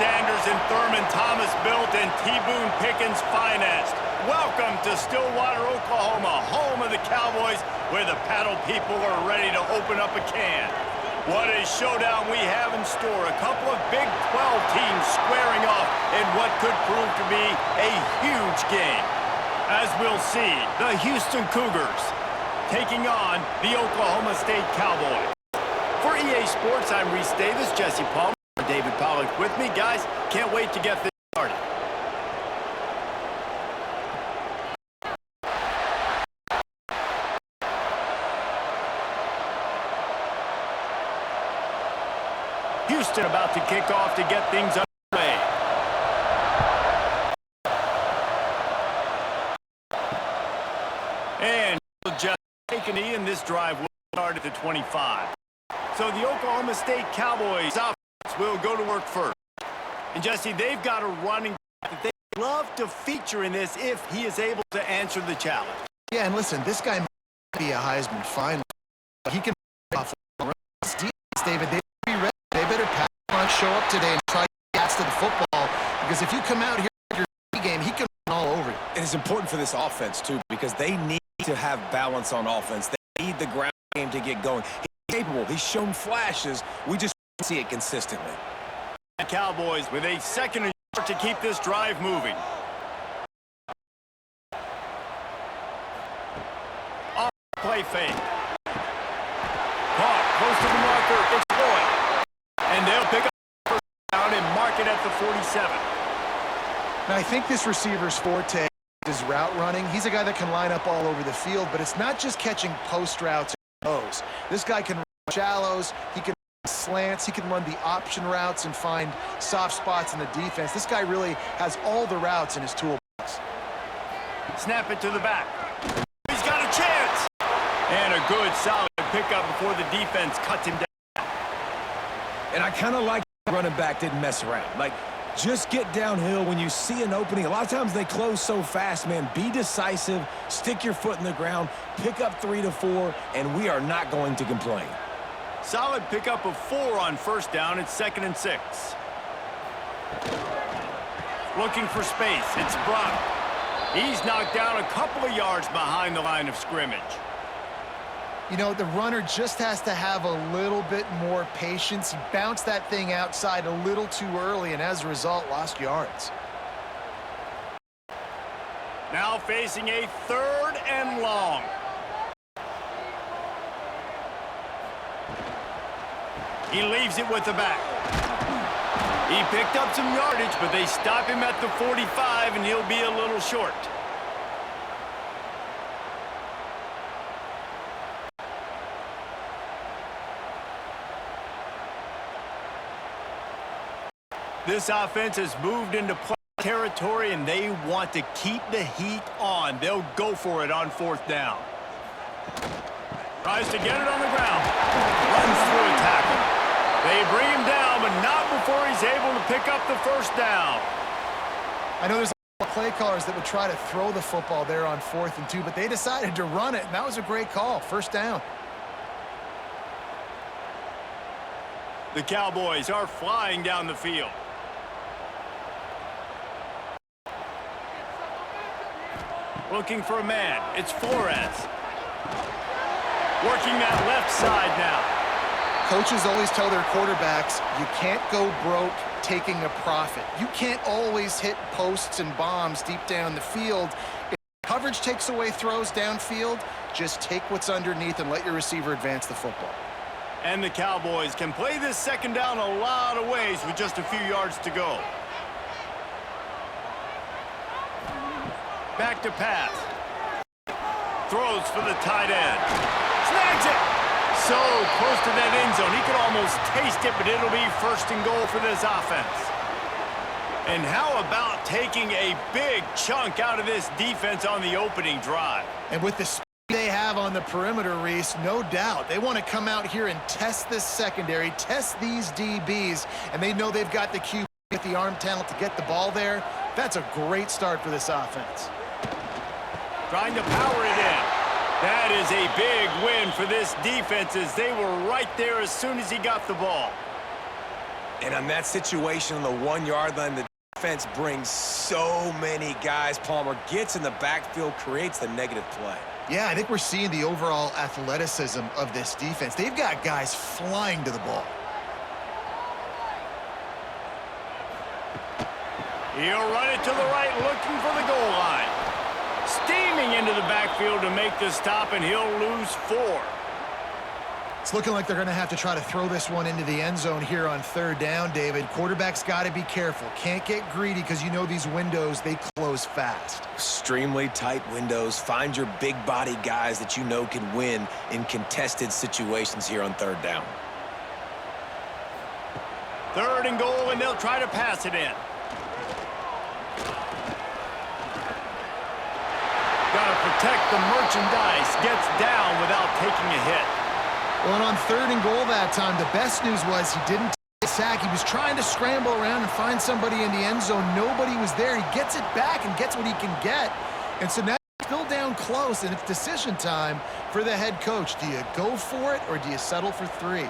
Sanders and Thurman Thomas built and T. Boone Pickens financed. Welcome to Stillwater, Oklahoma, home of the Cowboys, where the paddle people are ready to open up a can. What a showdown we have in store. A couple of Big 12 teams squaring off in what could prove to be a huge game. As we'll see, the Houston Cougars taking on the Oklahoma State Cowboys. For EA Sports, I'm Reese Davis, Jesse Palmer, David Pollock with me. Guys, can't wait to get this started. Houston about to kick off to get things underway. And just take a knee, and this drive will start at the 25. So the Oklahoma State Cowboys offense will go to work first. And Jesse, they've got a running back that they love to feature in this if he is able to answer the challenge. Yeah, and listen, this guy might be a Heisman finalist. He can off David. They be ready. They better pass on, show up today, and try to get to the football. Because if you come out here with your game, he can run all over you. And it's important for this offense too, because they need to have balance on offense. They need the ground game to get going. He's capable. He's shown flashes. We just see it consistently. The Cowboys with a second and short to keep this drive moving. Off play fake. Caught close to the marker. It's Boyd. And they'll pick up the first down and mark it at the 47. Now, I think this receiver's forte is route running. He's a guy that can line up all over the field, but it's not just catching post routes and throws. This guy can run shallows. He can run slants. He can run the option routes and find soft spots in the defense. This guy really has all the routes in his toolbox. Snap it to the back. He's got a chance. And a good, solid pickup before the defense cuts him down. And I kind of like running back didn't mess around. Like, just get downhill when you see an opening. A lot of times they close so fast, man. Be decisive, stick your foot in the ground, pick up 3 to 4, and we are not going to complain. Solid pickup of 4 on first down. It's 2nd and 6. Looking for space. It's Brock. He's knocked down a couple of yards behind the line of scrimmage. You know, the runner just has to have a little bit more patience. He bounced that thing outside a little too early, and as a result, lost yards. Now facing a 3rd and long. He leaves it with the back. He picked up some yardage, but they stop him at the 45, and he'll be a little short. This offense has moved into play territory, and they want to keep the heat on. They'll go for it on 4th down. Tries to get it on the ground. Runs through a tackle. They bring him down, but not before he's able to pick up the first down. I know there's a lot of play callers that would try to throw the football there on 4th and 2, but they decided to run it, and that was a great call. First down. The Cowboys are flying down the field. Looking for a man. It's Flores. Working that left side now. Coaches always tell their quarterbacks, you can't go broke taking a profit. You can't always hit posts and bombs deep down the field. If coverage takes away throws downfield, just take what's underneath and let your receiver advance the football. And the Cowboys can play this 2nd down a lot of ways with just a few yards to go. Back to pass. Throws for the tight end. Snags it. So close to that end zone. He could almost taste it, but it'll be 1st and goal for this offense. And how about taking a big chunk out of this defense on the opening drive? And with the speed they have on the perimeter, Reese, no doubt. They want to come out here and test this secondary, test these DBs, and they know they've got the QB with the arm talent to get the ball there. That's a great start for this offense. Trying to power it in. That is a big win for this defense as they were right there as soon as he got the ball. And on that situation on the 1-yard line, the defense brings so many guys. Palmer gets in the backfield, creates the negative play. Yeah, I think we're seeing the overall athleticism of this defense. They've got guys flying to the ball. He'll run it to the right, looking for the goal line. Steaming into the backfield to make the stop, and he'll lose 4. It's looking like they're going to have to try to throw this one into the end zone here on 3rd down, David. Quarterback's got to be careful. Can't get greedy because you know these windows, they close fast. Extremely tight windows. Find your big body guys that you know can win in contested situations here on 3rd down. 3rd and goal, and they'll try to pass it in. Got to protect the merchandise. Gets down without taking a hit. Well, and on 3rd and goal that time, the best news was he didn't take a sack. He was trying to scramble around and find somebody in the end zone. Nobody was there. He gets it back and gets what he can get. And so now he's still down close, and it's decision time for the head coach. Do you go for it or do you settle for 3?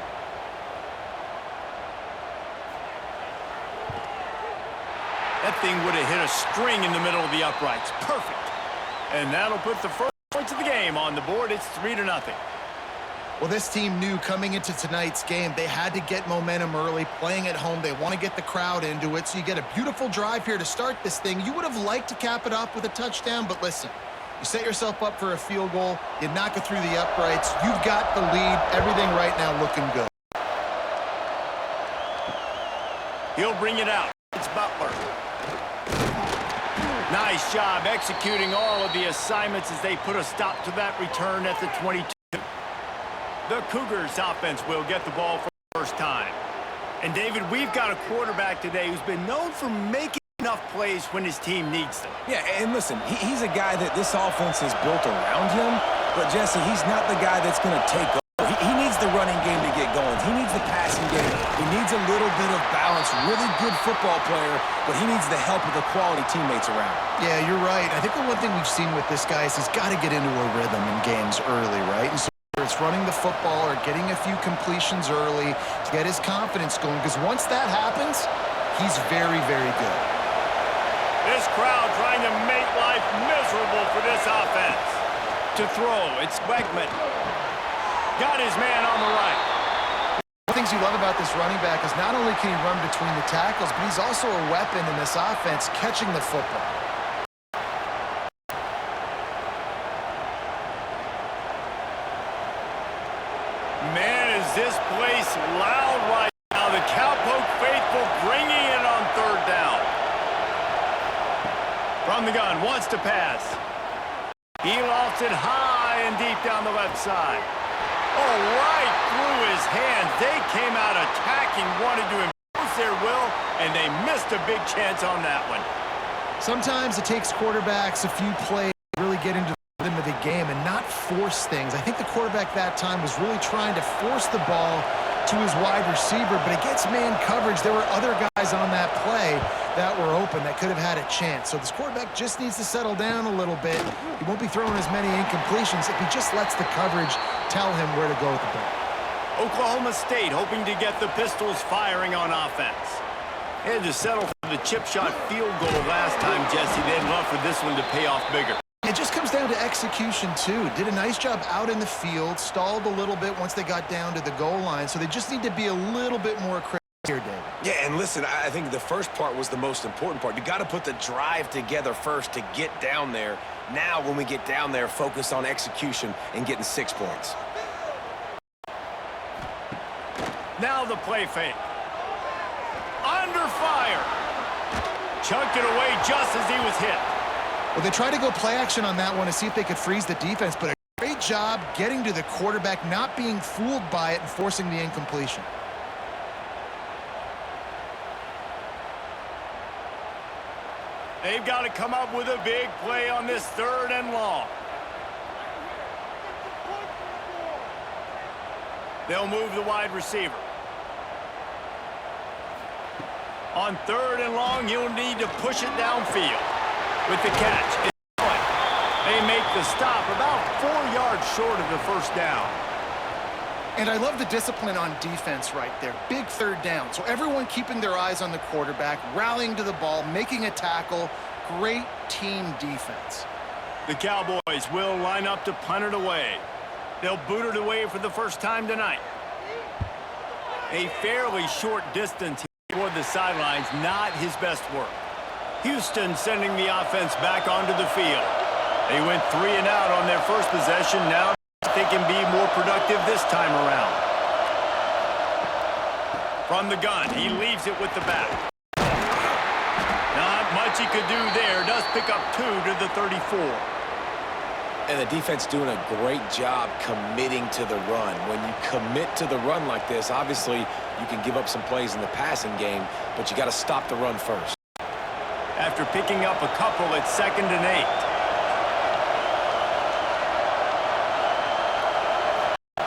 That thing would have hit a string in the middle of the uprights. Perfect. And that'll put the first points of the game on the board. It's 3-0. Well, this team knew coming into tonight's game they had to get momentum early, playing at home. They want to get the crowd into it, so you get a beautiful drive here to start this thing. You would have liked to cap it off with a touchdown, but listen, you set yourself up for a field goal, you knock it through the uprights, you've got the lead, everything right now looking good. He'll bring it out. It's Butler. Nice job executing all of the assignments as they put a stop to that return at the 22. The Cougars offense will get the ball for the first time. And David, we've got a quarterback today who's been known for making enough plays when his team needs them. Yeah, and listen, he's a guy that this offense is built around him, but Jesse, he's not the guy that's going to take over. He needs the running game to get going. He needs the passing game. He needs a little bit of balance. Really good football player, but he needs the help of the quality teammates around. Yeah, you're right. I think the one thing we've seen with this guy is he's got to get into a rhythm in games early, right? And so it's running the football or getting a few completions early to get his confidence going, because once that happens, he's very, very good. This crowd trying to make life miserable for this offense. To throw, it's Wegman. Got his man on the right. One of the things you love about this running back is not only can he run between the tackles, but he's also a weapon in this offense catching the football. Man, is this place loud right now. The Cowpoke faithful bringing it on 3rd down. From the gun, wants to pass. He lofts it high and deep down the left side. Oh, right through his hands. They came out attacking, wanted to impose their will, and they missed a big chance on that one. Sometimes it takes quarterbacks a few plays to really get into the rhythm of the game and not force things. I think the quarterback that time was really trying to force the ball to his wide receiver, but against man coverage, there were other guys on that play that were open that could have had a chance. So this quarterback just needs to settle down a little bit. He won't be throwing as many incompletions if he just lets the coverage tell him where to go with the ball. Oklahoma State hoping to get the Pistols firing on offense. They had to settle for the chip shot field goal last time, Jesse. They'd love for this one to pay off bigger. It just comes down to execution, too. Did a nice job out in the field, stalled a little bit once they got down to the goal line, so they just need to be a little bit more critical here, David. Yeah, and listen, I think the first part was the most important part. You got to put the drive together first to get down there. Now, when we get down there, focus on execution and getting 6 points. Now the play fake. Under fire. Chucked it away just as he was hit. Well, they tried to go play action on that one to see if they could freeze the defense, but a great job getting to the quarterback, not being fooled by it and forcing the incompletion. They've got to come up with a big play on this 3rd and long. They'll move the wide receiver. On 3rd and long, he'll need to push it downfield. With the catch, they make the stop about 4 yards short of the first down. And I love the discipline on defense right there. Big third down. So everyone keeping their eyes on the quarterback, rallying to the ball, making a tackle. Great team defense. The Cowboys will line up to punt it away. They'll boot it away for the first time tonight. A fairly short distance toward the sidelines, not his best work. Houston sending the offense back onto the field. They went 3 and out on their first possession. Now they can be more productive this time around. From the gun, he leaves it with the back. Not much he could do there. Does pick up 2 to the 34. And the defense doing a great job committing to the run. When you commit to the run like this, obviously you can give up some plays in the passing game, but you got to stop the run first. After picking up a couple, it's 2nd and 8.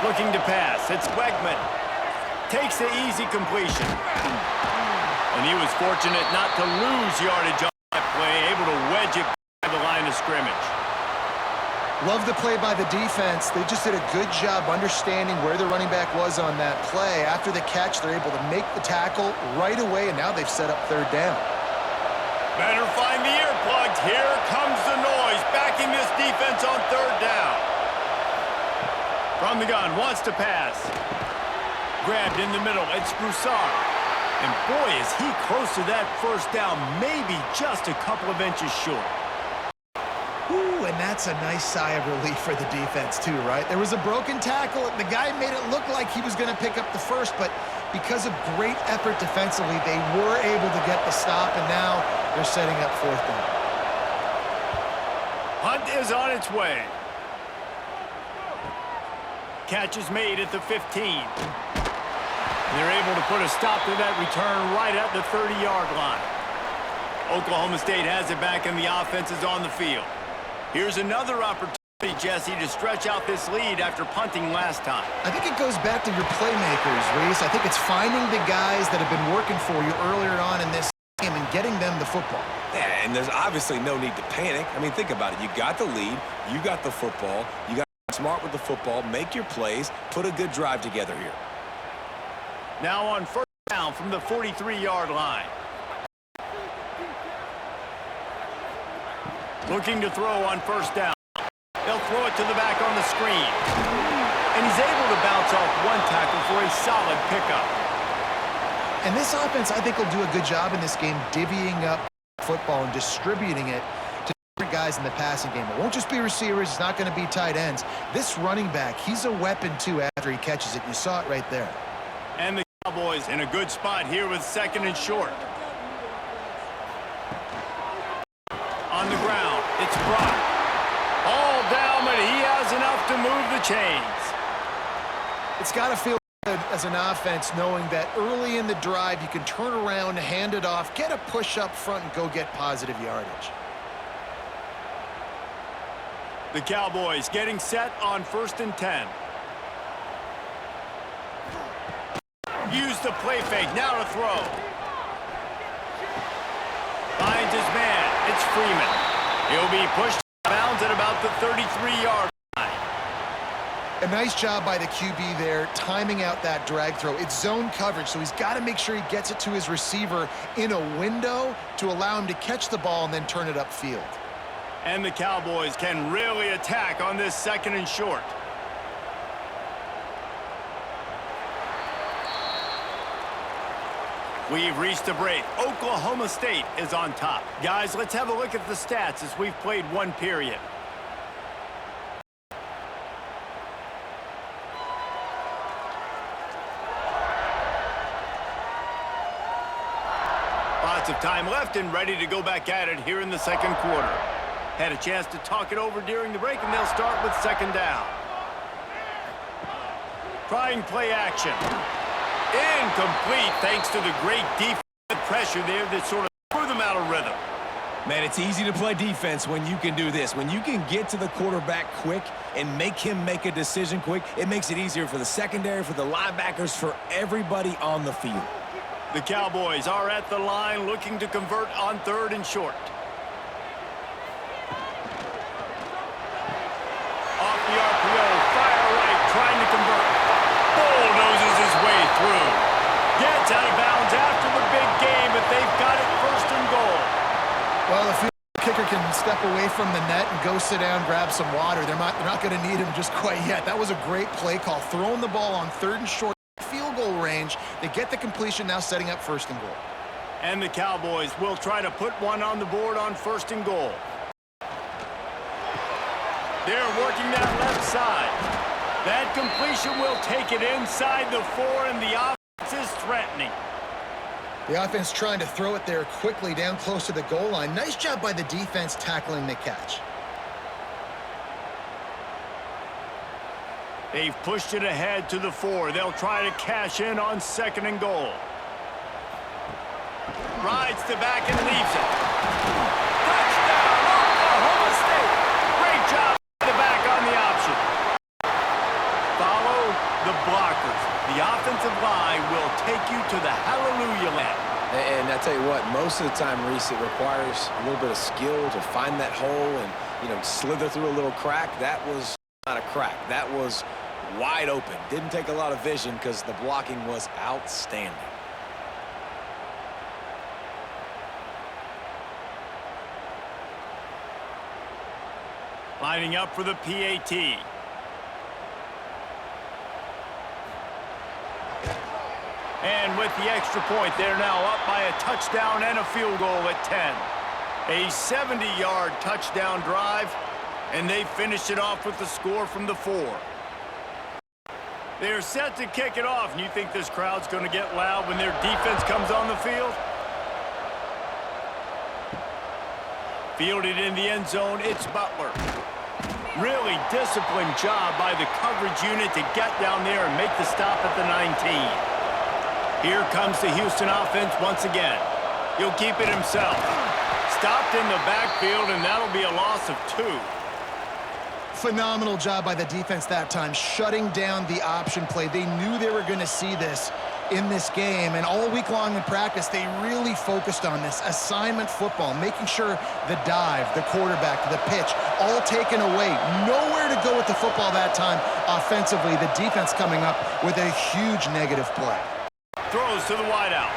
Looking to pass. It's Wegman. Takes the easy completion. And he was fortunate not to lose yardage on that play, able to wedge it by the line of scrimmage. Love the play by the defense. They just did a good job understanding where the running back was on that play. After the catch, they're able to make the tackle right away, and now they've set up 3rd down. Better find the earplugs. Here comes the noise, backing this defense on 3rd down. From the gun, wants to pass. Grabbed in the middle, it's Broussard. And boy, is he close to that 1st down, maybe just a couple of inches short. Ooh, and that's a nice sigh of relief for the defense too, right? There was a broken tackle. The guy made it look like he was going to pick up the first, but because of great effort defensively, they were able to get the stop, and now they're setting up 4th down. Hunt is on its way. Catch is made at the 15. They're able to put a stop to that return right at the 30-yard line. Oklahoma State has it back, and the offense is on the field. Here's another opportunity, Jesse, to stretch out this lead after punting last time. I think it goes back to your playmakers, Reese. I think it's finding the guys that have been working for you earlier on in this game and getting them the football. Yeah, and there's obviously no need to panic. I mean, think about it. You got the lead. You got the football. You got smart with the football, make your plays, put a good drive together here. Now on 1st down from the 43-yard line. Looking to throw on 1st down. They'll throw it to the back on the screen. And he's able to bounce off one tackle for a solid pickup. And this offense, I think, will do a good job in this game divvying up football and distributing it to different guys in the passing game. It won't just be receivers. It's not going to be tight ends. This running back, he's a weapon, too, after he catches it. You saw it right there. And the Cowboys in a good spot here with 2nd and short. On the ground, it's Brock. All down, but he has enough to move the chains. It's got to feel good as an offense knowing that early in the drive you can turn around, hand it off, get a push up front, and go get positive yardage. The Cowboys getting set on 1st and 10. Use the play fake, now to throw. Finds his man, it's Freeman. He'll be pushed out of bounds at about the 33-yard line. A nice job by the QB there, timing out that drag throw. It's zone coverage, so he's got to make sure he gets it to his receiver in a window to allow him to catch the ball and then turn it upfield. And the Cowboys can really attack on this 2nd and short. We've reached a break. Oklahoma State is on top. Guys, let's have a look at the stats as we've played one period. Lots of time left and ready to go back at it here in the 2nd quarter. Had a chance to talk it over during the break, and they'll start with 2nd down. Trying play action. Incomplete thanks to the great defensive pressure there that sort of threw them out of rhythm. Man, it's easy to play defense when you can do this. When you can get to the quarterback quick and make him make a decision quick, it makes it easier for the secondary, for the linebackers, for everybody on the field. The Cowboys are at the line looking to convert on 3rd and short. Off the RPO, fire right, trying to convert. step away from the net and go sit down, grab some water. They're not going to need him just quite yet. That was a great play call. Throwing the ball on 3rd and short, field goal range. They get the completion, now setting up 1st and goal. And the Cowboys will try to put one on the board on 1st and goal. They're working that left side. That completion will take it inside the 4, and the offense is threatening. The offense trying to throw it there quickly down close to the goal line. Nice job by the defense tackling the catch. They've pushed it ahead to the 4. They'll try to cash in on 2nd and goal. Rides to back and leaves it. Touchdown, Oklahoma State. Great job by the back on the option. Follow the blockers. The offensive line will take you to the hallelujah land. And I tell you what, most of the time, Reese, it requires a little bit of skill to find that hole and, slither through a little crack. That was not a crack. That was wide open. Didn't take a lot of vision because the blocking was outstanding. Lining up for the PAT. And with the extra point, they're now up by a touchdown and a field goal at 10. A 70-yard touchdown drive, and they finish it off with the score from the 4. They're set to kick it off, and you think this crowd's going to get loud when their defense comes on the field? Fielded in the end zone, it's Butler. Really disciplined job by the coverage unit to get down there and make the stop at the 19. Here comes the Houston offense once again. He'll keep it himself. Stopped in the backfield, and that'll be a loss of 2. Phenomenal job by the defense that time, shutting down the option play. They knew they were going to see this in this game, and all week long in practice, they really focused on this assignment football, making sure the dive, the quarterback, the pitch, all taken away. Nowhere to go with the football that time offensively. The defense coming up with a huge negative play. Throws to the wideout.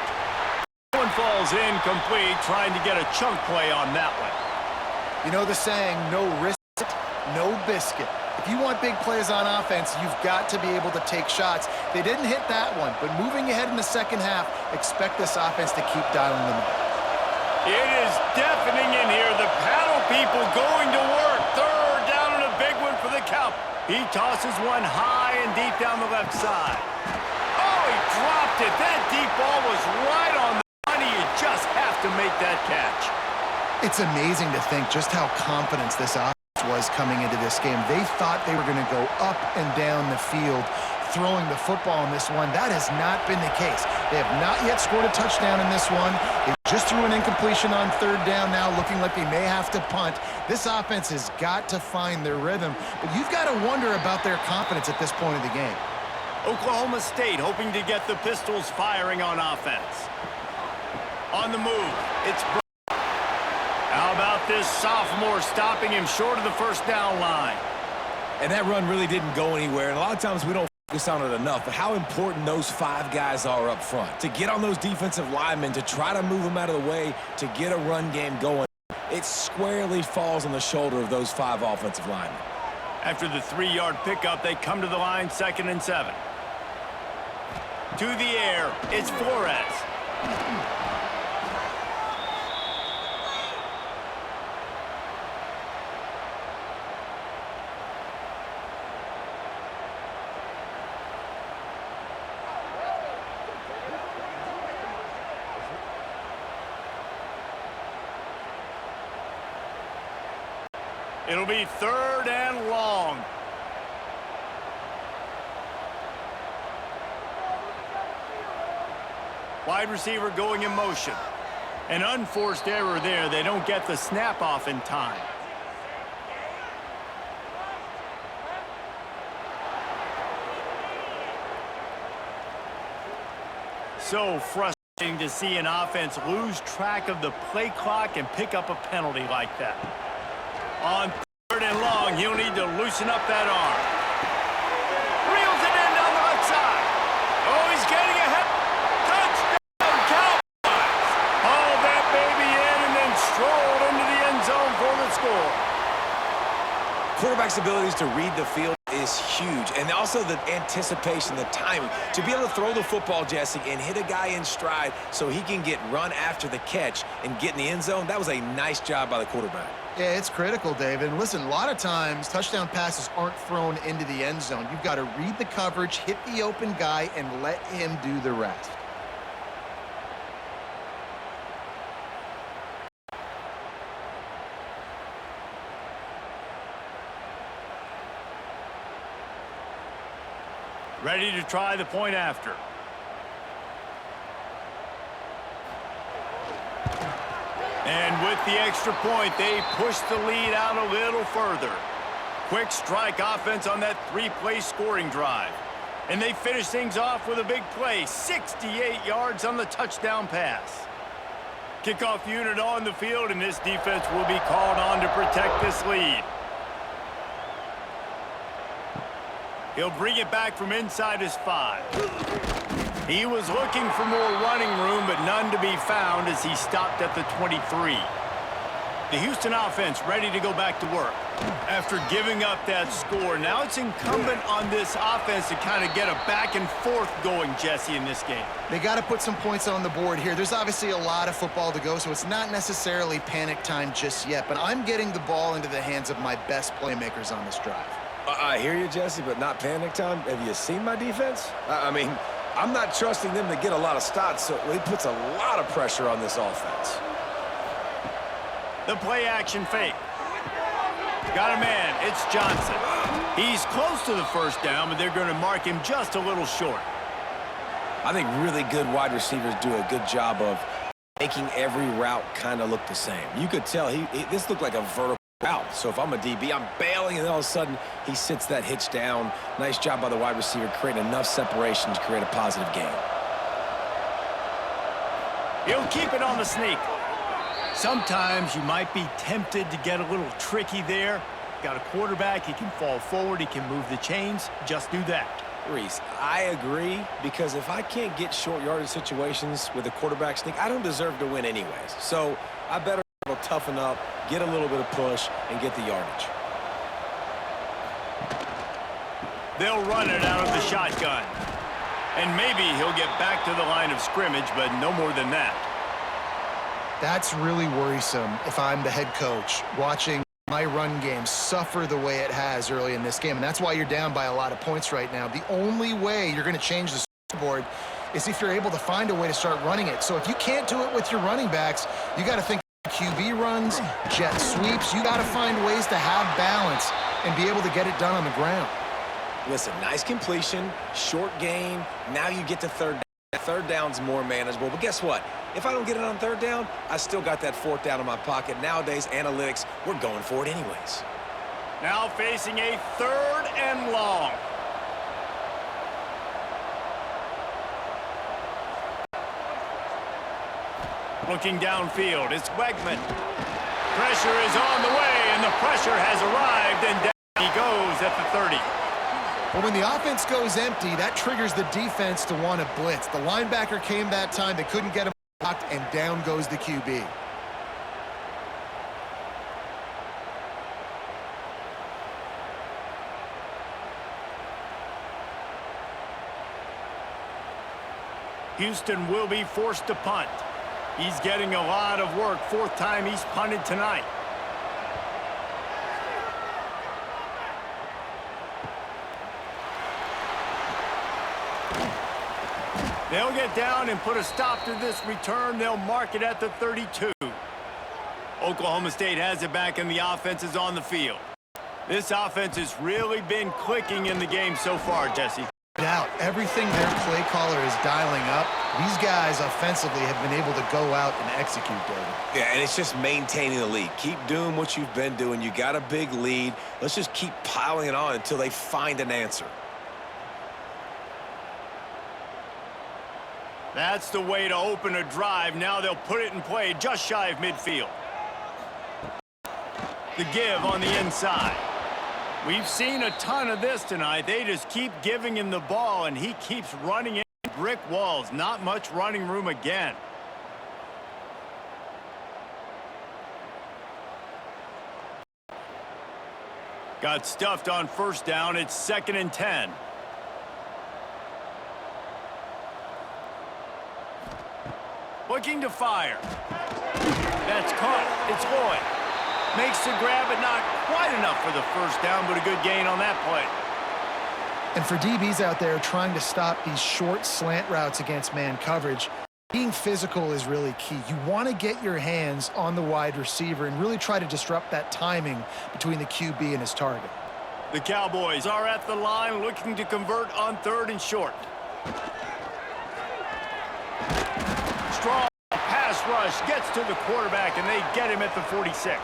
One falls incomplete, trying to get a chunk play on that one. You know the saying, no risk, no biscuit. If you want big plays on offense, you've got to be able to take shots. They didn't hit that one, but moving ahead in the second half, expect this offense to keep dialing them up. It is deafening in here. The paddle people going to work. 3rd down and a big one for the Cowboys. He tosses one high and deep down the left side. Oh, he dropped it. That deep ball was right on the money. You just have to make that catch. It's amazing to think just how confident this offense was coming into this game. They thought they were going to go up and down the field throwing the football in this one. That has not been the case. They have not yet scored a touchdown in this one. They just threw an incompletion on 3rd down now, looking like they may have to punt. This offense has got to find their rhythm, but you've got to wonder about their confidence at this point of the game. Oklahoma State hoping to get the Pistols firing on offense. On the move, it's how about this sophomore stopping him short of the 1st down line? And that run really didn't go anywhere, and a lot of times we don't focus on it enough, but how important those 5 guys are up front. To get on those defensive linemen, to try to move them out of the way, to get a run game going, it squarely falls on the shoulder of those 5 offensive linemen. After the 3-yard pickup, they come to the line 2nd and 7. To the air, it's Flores. It'll be 3rd and long. Wide receiver going in motion. An unforced error there. They don't get the snap off in time. So frustrating to see an offense lose track of the play clock and pick up a penalty like that. On 3rd and long, he'll need to loosen up that arm. Reels it in down the left side. Oh, he's getting ahead. Touchdown, Cowboys. Hauled that baby in and then strolled into the end zone for the score. Quarterback's abilities to read the field is huge, and also the anticipation, the timing. To be able to throw the football, Jesse, and hit a guy in stride so he can get run after the catch and get in the end zone, that was a nice job by the quarterback. Yeah, it's critical, David. And listen, a lot of times, touchdown passes aren't thrown into the end zone. You've got to read the coverage, hit the open guy, and let him do the rest. Ready to try the point after. And with the extra point, they push the lead out a little further. Quick strike offense on that three-play scoring drive. And they finish things off with a big play, 68 yards on the touchdown pass. Kickoff unit on the field, and this defense will be called on to protect this lead. He'll bring it back from inside his 5. He was looking for more running room, but none to be found as he stopped at the 23. The Houston offense ready to go back to work. After giving up that score, now it's incumbent on this offense to kind of get a back and forth going, Jesse, in this game. They got to put some points on the board here. There's obviously a lot of football to go, so it's not necessarily panic time just yet, but I'm getting the ball into the hands of my best playmakers on this drive. I hear you, Jesse, but not panic time. Have you seen my defense? I mean, I'm not trusting them to get a lot of stops, so it puts a lot of pressure on this offense. The play-action fake. Got a man. It's Johnson. He's close to the first down, but they're going to mark him just a little short. I think really good wide receivers do a good job of making every route kind of look the same. You could tell this looked like a vertical route. So if I'm a DB, I'm bailing, and all of a sudden he sits that hitch down. Nice job by the wide receiver creating enough separation to create a positive gain. He'll keep it on the sneak. Sometimes you might be tempted to get a little tricky there. Got a quarterback, he can fall forward, he can move the chains. Just do that. Reese, I agree, because if I can't get short yardage situations with a quarterback sneak, I don't deserve to win anyways. So I better toughen up, get a little bit of push, and get the yardage. They'll run it out of the shotgun. And maybe he'll get back to the line of scrimmage, but no more than that. That's really worrisome if I'm the head coach, watching my run game suffer the way it has early in this game. And that's why you're down by a lot of points right now. The only way you're going to change the scoreboard is if you're able to find a way to start running it. So if you can't do it with your running backs, you got to think QB runs, jet sweeps. You got to find ways to have balance and be able to get it done on the ground. Listen, nice completion, short gain. Now you get to third down. Third down's more manageable. But guess what? If I don't get it on third down, I still got that fourth down in my pocket. Nowadays, analytics, we're going for it anyways. Now facing a 3rd and long. Looking downfield, it's Wegman. Pressure is on the way, and the pressure has arrived, and down he goes at the 30. But when the offense goes empty, that triggers the defense to want to blitz. The linebacker came that time. They couldn't get him blocked, and down goes the QB. Houston will be forced to punt. He's getting a lot of work. 4th time he's punted tonight. They'll get down and put a stop to this return. They'll mark it at the 32. Oklahoma State has it back, and the offense is on the field. This offense has really been clicking in the game so far, Jesse. Doubt everything their play caller is dialing up. These guys offensively have been able to go out and execute, David. Yeah, and it's just maintaining the lead. Keep doing what you've been doing. You got a big lead. Let's just keep piling it on until they find an answer. That's the way to open a drive. Now they'll put it in play just shy of midfield. The give on the inside. We've seen a ton of this tonight. They just keep giving him the ball, and he keeps running into brick walls. Not much running room again. Got stuffed on first down. It's 2nd and 10. Looking to fire. That's caught. It's Lloyd. Makes the grab, but not quite enough for the first down, but a good gain on that play. And for DBs out there trying to stop these short slant routes against man coverage, being physical is really key. You want to get your hands on the wide receiver and really try to disrupt that timing between the QB and his target. The Cowboys are at the line looking to convert on 3rd and short. Strong pass rush gets to the quarterback, and they get him at the 46.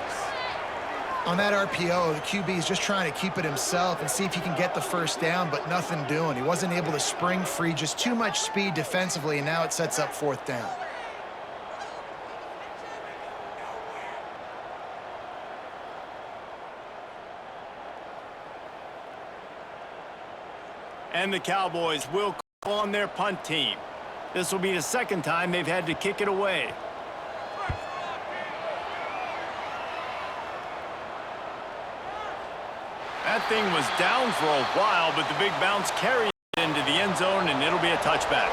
On that RPO, the QB is just trying to keep it himself and see if he can get the first down, but nothing doing. He wasn't able to spring free, just too much speed defensively, and now it sets up 4th down. And the Cowboys will call on their punt team. This will be the 2nd time they've had to kick it away. That thing was down for a while, but the big bounce carried it into the end zone, and it'll be a touchback.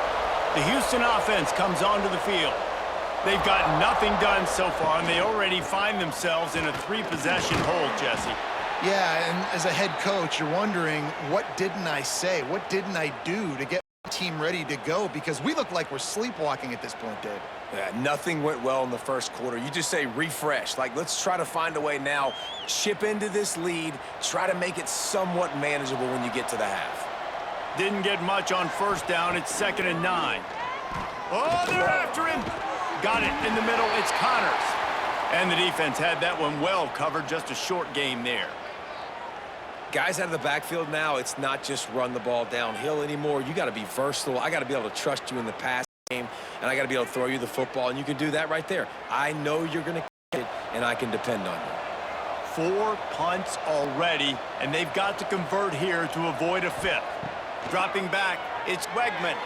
The Houston offense comes onto the field. They've got nothing done so far, and they already find themselves in a 3-possession hole, Jesse. Yeah, and as a head coach, you're wondering, what didn't I say? What didn't I do to get my team ready to go? Because we look like we're sleepwalking at this point, Dave. Yeah, nothing went well in the first quarter. You just say refresh. Like, let's try to find a way now. Chip into this lead. Try to make it somewhat manageable when you get to the half. Didn't get much on first down. It's 2nd and 9. Oh, they're after him. Got it in the middle. It's Connors. And the defense had that one well covered. Just a short game there. Guys out of the backfield now, it's not just run the ball downhill anymore. You got to be versatile. I got to be able to trust you in the pass game, and I got to be able to throw you the football, and you can do that right there. I know you're going to get it, and I can depend on you. 4 punts already, and they've got to convert here to avoid a 5th. Dropping back, it's Wegman.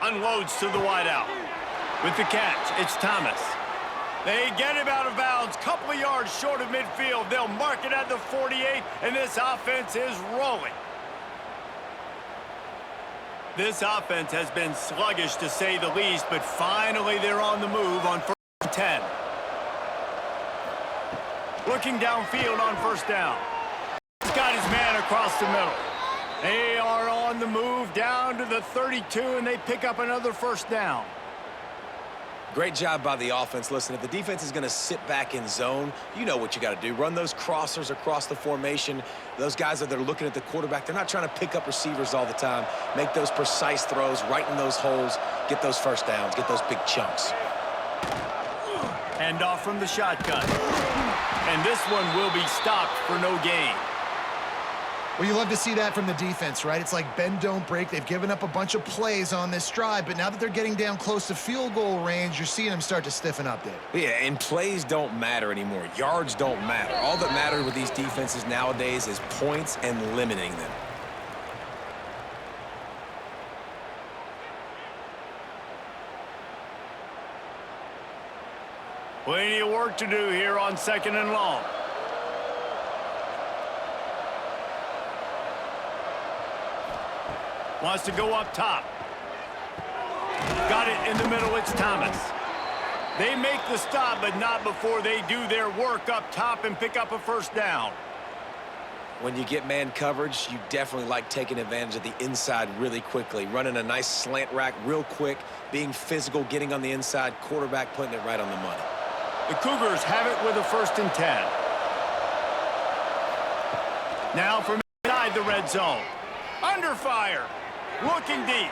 Unloads to the wideout. With the catch, it's Thomas. They get him out of bounds, couple of yards short of midfield. They'll mark it at the 48, and this offense is rolling. This offense has been sluggish, to say the least, but finally they're on the move on 1st and 10. Looking downfield on first down. He's got his man across the middle. They are on the move down to the 32, and they pick up another first down. Great job by the offense. Listen, if the defense is going to sit back in zone, you know what you got to do. Run those crossers across the formation. Those guys that are looking at the quarterback, they're not trying to pick up receivers all the time. Make those precise throws right in those holes. Get those first downs. Get those big chunks. Hand off from the shotgun. And this one will be stopped for no gain. Well, you love to see that from the defense, right? It's like bend, don't break. They've given up a bunch of plays on this drive, but now that they're getting down close to field goal range, you're seeing them start to stiffen up, Dave. Yeah, and plays don't matter anymore. Yards don't matter. All that matters with these defenses nowadays is points and limiting them. Plenty of work to do here on 2nd and long. Wants to go up top. Got it in the middle. It's Thomas. They make the stop, but not before they do their work up top and pick up a first down. When you get man coverage, you definitely like taking advantage of the inside really quickly. Running a nice slant rack real quick, being physical, getting on the inside, quarterback putting it right on the money. The Cougars have it with a 1st and 10. Now from inside the red zone. Under fire. Looking deep.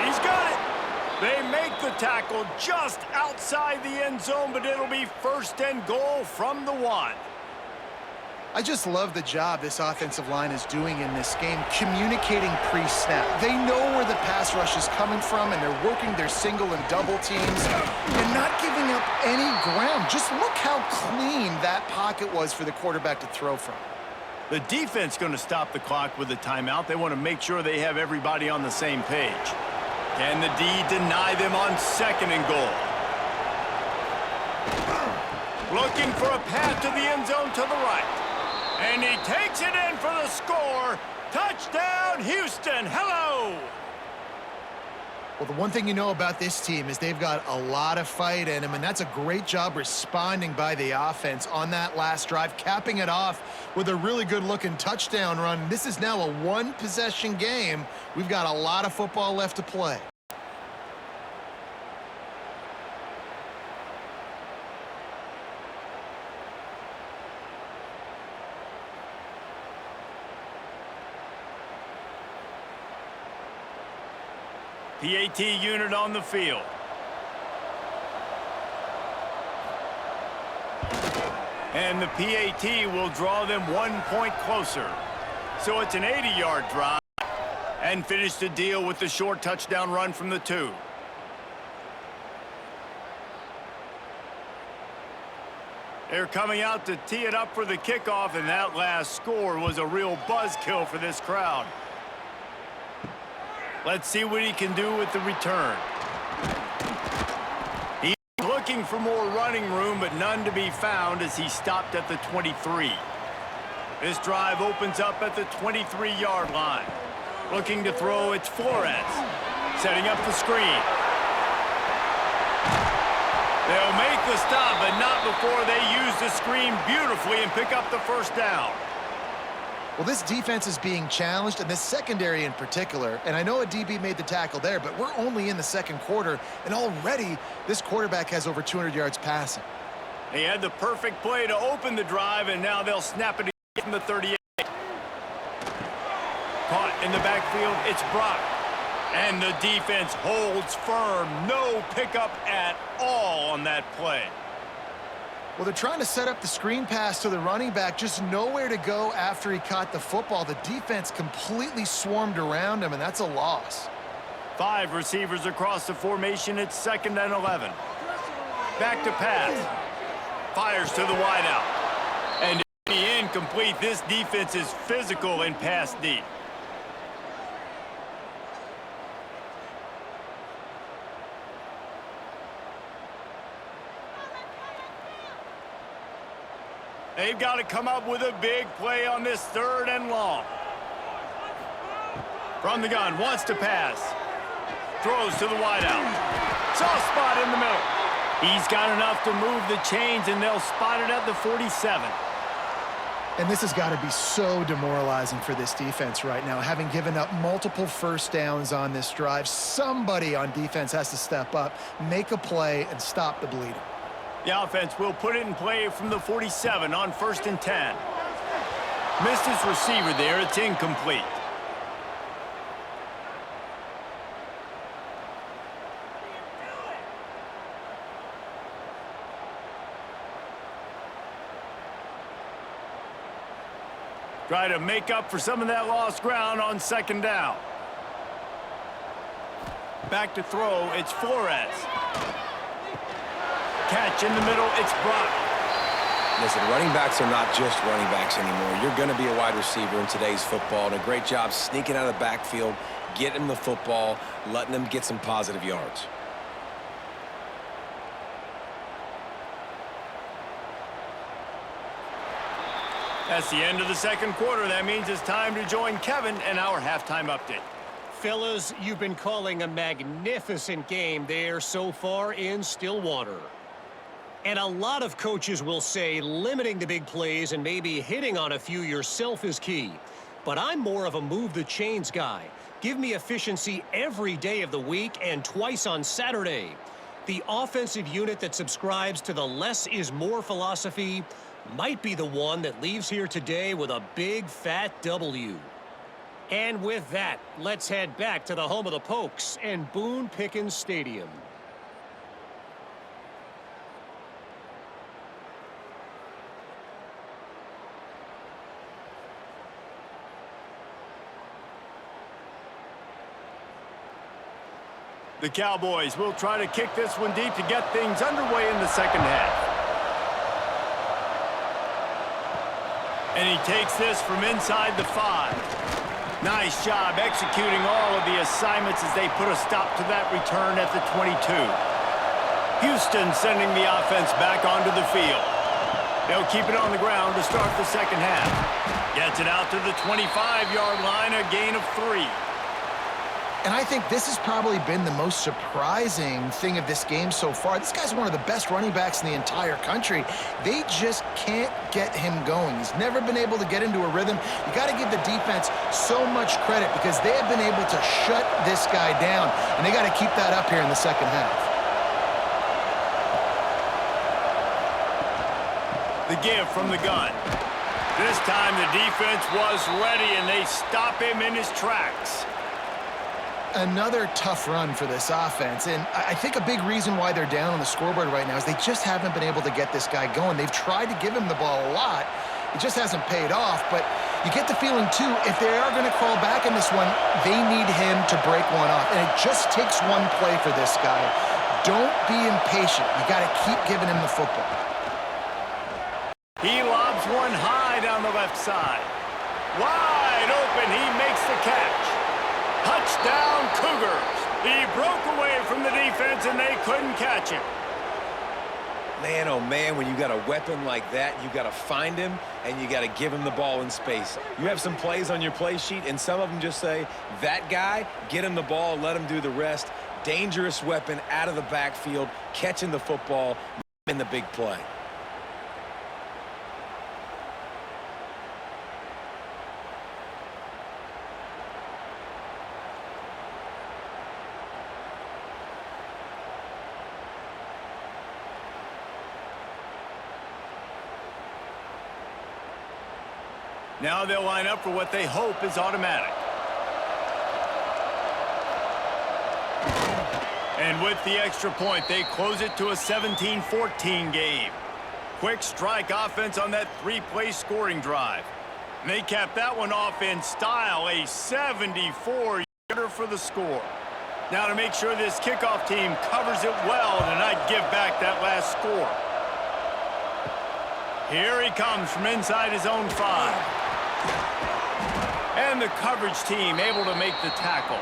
He's got it. They make the tackle just outside the end zone, but it'll be 1st and goal from the 1. I just love the job this offensive line is doing in this game, communicating pre-snap. They know where the pass rush is coming from, and they're working their single and double teams and not giving up any ground. Just look how clean that pocket was for the quarterback to throw from. The defense going to stop the clock with a timeout. They want to make sure they have everybody on the same page. Can the D deny them on 2nd and goal? Looking for a path to the end zone to the right. And he takes it in for the score. Touchdown, Houston. Hello. Well, the one thing you know about this team is they've got a lot of fight in them, and that's a great job responding by the offense on that last drive, capping it off with a really good-looking touchdown run. This is now a one-possession game. We've got a lot of football left to play. PAT unit on the field. And the PAT will draw them 1 point closer. So it's an 80-yard drive and finish the deal with the short touchdown run from the 2. They're coming out to tee it up for the kickoff, and that last score was a real buzzkill for this crowd. Let's see what he can do with the return. He's looking for more running room, but none to be found as he stopped at the 23. This drive opens up at the 23-yard line. Looking to throw, it's Flores. Setting up the screen. They'll make the stop, but not before they use the screen beautifully and pick up the first down. Well, this defense is being challenged, and this secondary in particular, and I know a DB made the tackle there, but we're only in the second quarter, and already this quarterback has over 200 yards passing. They had the perfect play to open the drive, and now they'll snap it from the 38. Caught in the backfield, it's Brock. And the defense holds firm. No pickup at all on that play. Well, they're trying to set up the screen pass to the running back, just nowhere to go after he caught the football. The defense completely swarmed around him, and that's a loss. 5 receivers across the formation. It's 2nd and 11. Back to pass. Fires to the wideout. And to be incomplete, this defense is physical in pass deep. They've got to come up with a big play on this 3rd and long. From the gun, wants to pass. Throws to the wideout. Soft spot in the middle. He's got enough to move the chains, and they'll spot it at the 47. And this has got to be so demoralizing for this defense right now, having given up multiple first downs on this drive. Somebody on defense has to step up, make a play, and stop the bleeding. The offense will put it in play from the 47 on 1st and 10. Missed his receiver there. It's incomplete. Try to make up for some of that lost ground on 2nd down. Back to throw. It's Flores. Catch in the middle, it's Brock. Listen, running backs are not just running backs anymore. You're going to be a wide receiver in today's football, and a great job sneaking out of the backfield, getting the football, letting them get some positive yards. That's the end of the second quarter. That means it's time to join Kevin and our halftime update. Fellas, you've been calling a magnificent game there so far in Stillwater. And a lot of coaches will say limiting the big plays and maybe hitting on a few yourself is key. But I'm more of a move the chains guy. Give me efficiency every day of the week and twice on Saturday. The offensive unit that subscribes to the less is more philosophy might be the one that leaves here today with a big fat W. And with that, let's head back to the home of the Pokes and Boone Pickens Stadium. The Cowboys will try to kick this one deep to get things underway in the second half. And he takes this from inside the 5. Nice job executing all of the assignments as they put a stop to that return at the 22. Houston sending the offense back onto the field. They'll keep it on the ground to start the second half. Gets it out to the 25-yard line, a gain of 3. And I think this has probably been the most surprising thing of this game so far. This guy's one of the best running backs in the entire country. They just can't get him going. He's never been able to get into a rhythm. You got to give the defense so much credit because they have been able to shut this guy down, and they got to keep that up here in the second half. The give from the gun. This time the defense was ready, and they stop him in his tracks. Another tough run for this offense, and I think a big reason why they're down on the scoreboard right now is they just haven't been able to get this guy going. They've tried to give him the ball a lot. It just hasn't paid off, but you get the feeling, too, if they are going to crawl back in this one, they need him to break one off, and it just takes one play for this guy. Don't be impatient. You got to keep giving him the football. He lobs one high down the left side. Wide open, he makes the catch. Touchdown, Cougars. He broke away from the defense, and they couldn't catch him. Man, oh man, when you got a weapon like that, you got to find him, and you got to give him the ball in space. You have some plays on your play sheet, and some of them just say, that guy, get him the ball, let him do the rest. Dangerous weapon out of the backfield, catching the football in the big play. Now they'll line up for what they hope is automatic. And with the extra point, they close it to a 17-14 game. Quick strike offense on that 3-play scoring drive. And they cap that one off in style, a 74-yarder for the score. Now to make sure this kickoff team covers it well to not give back that last score. Here he comes from inside his own 5. And the coverage team able to make the tackle.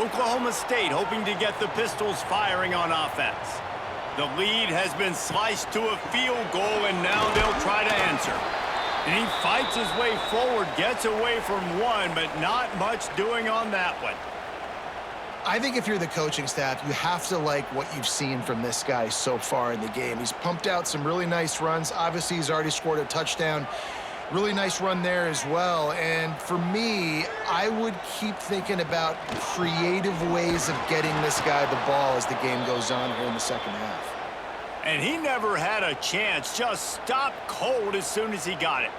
Oklahoma State hoping to get the Pistols firing on offense. The lead has been sliced to a field goal, and now they'll try to answer. And he fights his way forward, gets away from one, but not much doing on that one. I think if you're the coaching staff, you have to like what you've seen from this guy so far in the game. He's pumped out some really nice runs. Obviously, he's already scored a touchdown. Really nice run there as well. And for me, I would keep thinking about creative ways of getting this guy the ball as the game goes on here in the second half. And he never had a chance, just stopped cold as soon as he got it.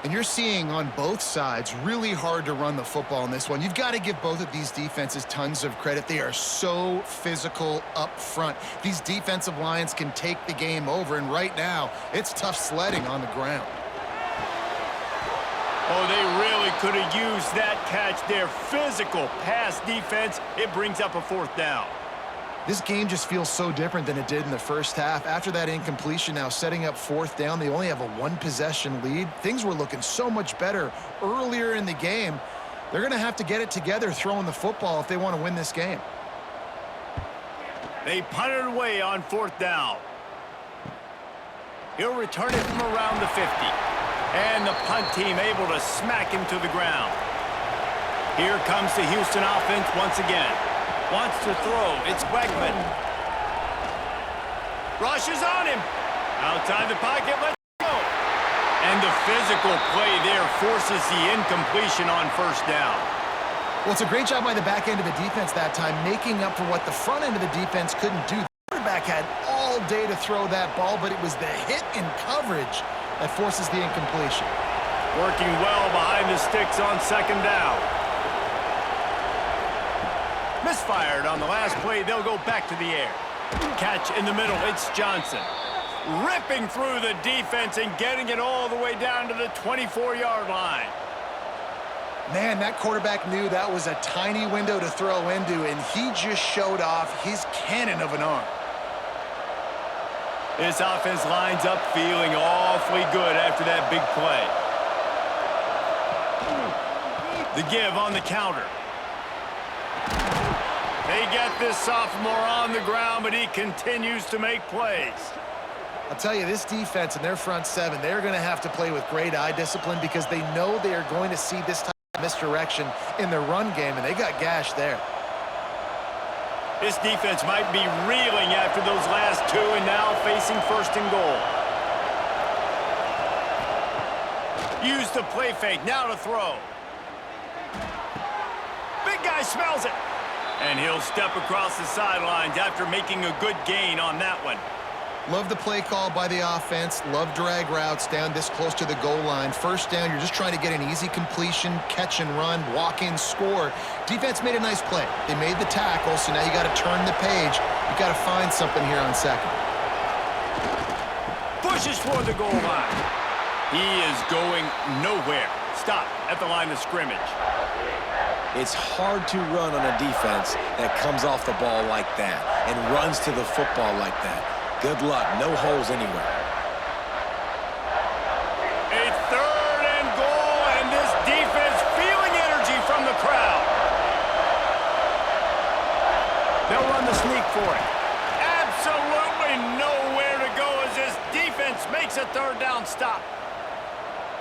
And you're seeing on both sides really hard to run the football in this one. You've got to give both of these defenses tons of credit. They are so physical up front. These defensive lines can take the game over, and right now, it's tough sledding on the ground. Oh, they really could have used that catch there. Physical pass defense. It brings up a 4th down. This game just feels so different than it did in the first half. After that incompletion, now setting up 4th down, they only have a 1-possession lead. Things were looking so much better earlier in the game. They're going to have to get it together throwing the football if they want to win this game. They punt it away on 4th down. He'll return it from around the 50. And the punt team able to smack him to the ground. Here comes the Houston offense once again. Wants to throw. It's Wegman. Rushes on him. Outside the pocket. Let's go. And the physical play there forces the incompletion on 1st down. Well, it's a great job by the back end of the defense that time, making up for what the front end of the defense couldn't do. The quarterback had all day to throw that ball, but it was the hit in coverage that forces the incompletion. Working well behind the sticks on 2nd down. Misfired on the last play. They'll go back to the air. Catch in the middle. It's Johnson. Ripping through the defense and getting it all the way down to the 24-yard line. Man, that quarterback knew that was a tiny window to throw into, and he just showed off his cannon of an arm. This offense lines up feeling awfully good after that big play. The give on the counter. They get this sophomore on the ground, but he continues to make plays. I'll tell you, this defense and their front seven, they're going to have to play with great eye discipline because they know they are going to see this type of misdirection in their run game, and they got gashed there. This defense might be reeling after those last two and now facing first and goal. Use the play fake, now to throw. Big guy smells it. And he'll step across the sidelines after making a good gain on that one. Love the play call by the offense. Love drag routes down this close to the goal line. First down, you're just trying to get an easy completion, catch and run, walk in, score. Defense made a nice play. They made the tackle, so now you got to turn the page. You got to find something here on second. Pushes for the goal line. He is going nowhere. Stop at the line of scrimmage. It's hard to run on a defense that comes off the ball like that and runs to the football like that. Good luck. No holes anywhere. A third and goal, and this defense feeling energy from the crowd. They'll run the sneak for it. Absolutely nowhere to go as this defense makes a third down stop.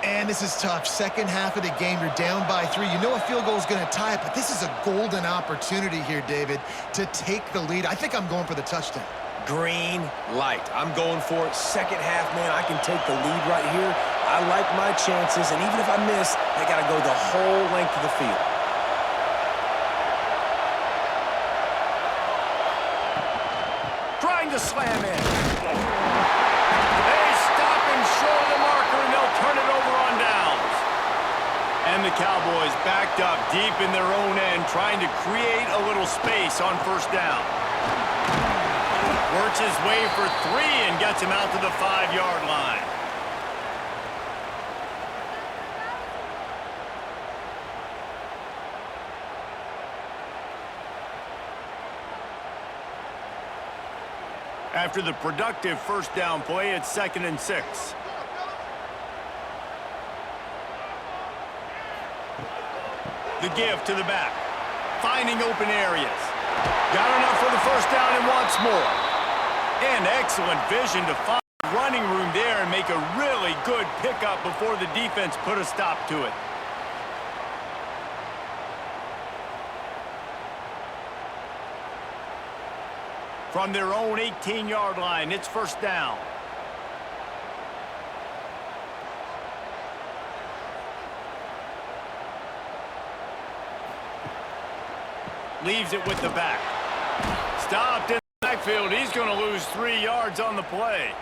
And this is tough. Second half of the game, you're down by 3. You know a field goal is going to tie it, but this is a golden opportunity here, David, to take the lead. I think I'm going for the touchdown. Green light. I'm going for it. Second half, man, I can take the lead right here. I like my chances, and even if I miss, I got to go the whole length of the field. Trying to slam in. They stop him short of the marker, and they'll turn it over on downs. And the Cowboys backed up deep in their own end, trying to create a little space on first down. Works his way for 3 and gets him out to the 5-yard line. After the productive first down play, it's 2nd and 6. The give to the back. Finding open areas. Got enough for the first down and wants more. And excellent vision to find running room there and make a really good pickup before the defense put a stop to it. From their own 18-yard line, it's first down. Leaves it with the back. Stopped in the backfield. He's going to lose 3 yards on the play.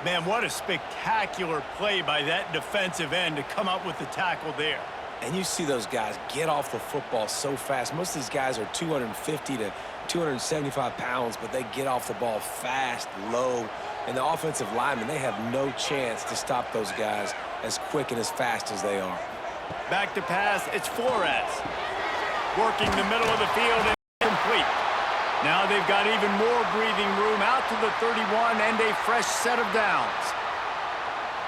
Man, what a spectacular play by that defensive end to come up with the tackle there. And you see those guys get off the football so fast. Most of these guys are 250 to 275 pounds, but they get off the ball fast, low. And the offensive linemen, they have no chance to stop those guys as quick and as fast as they are. Back to pass, it's Flores. Working the middle of the field and complete. Now they've got even more breathing room out to the 31 and a fresh set of downs.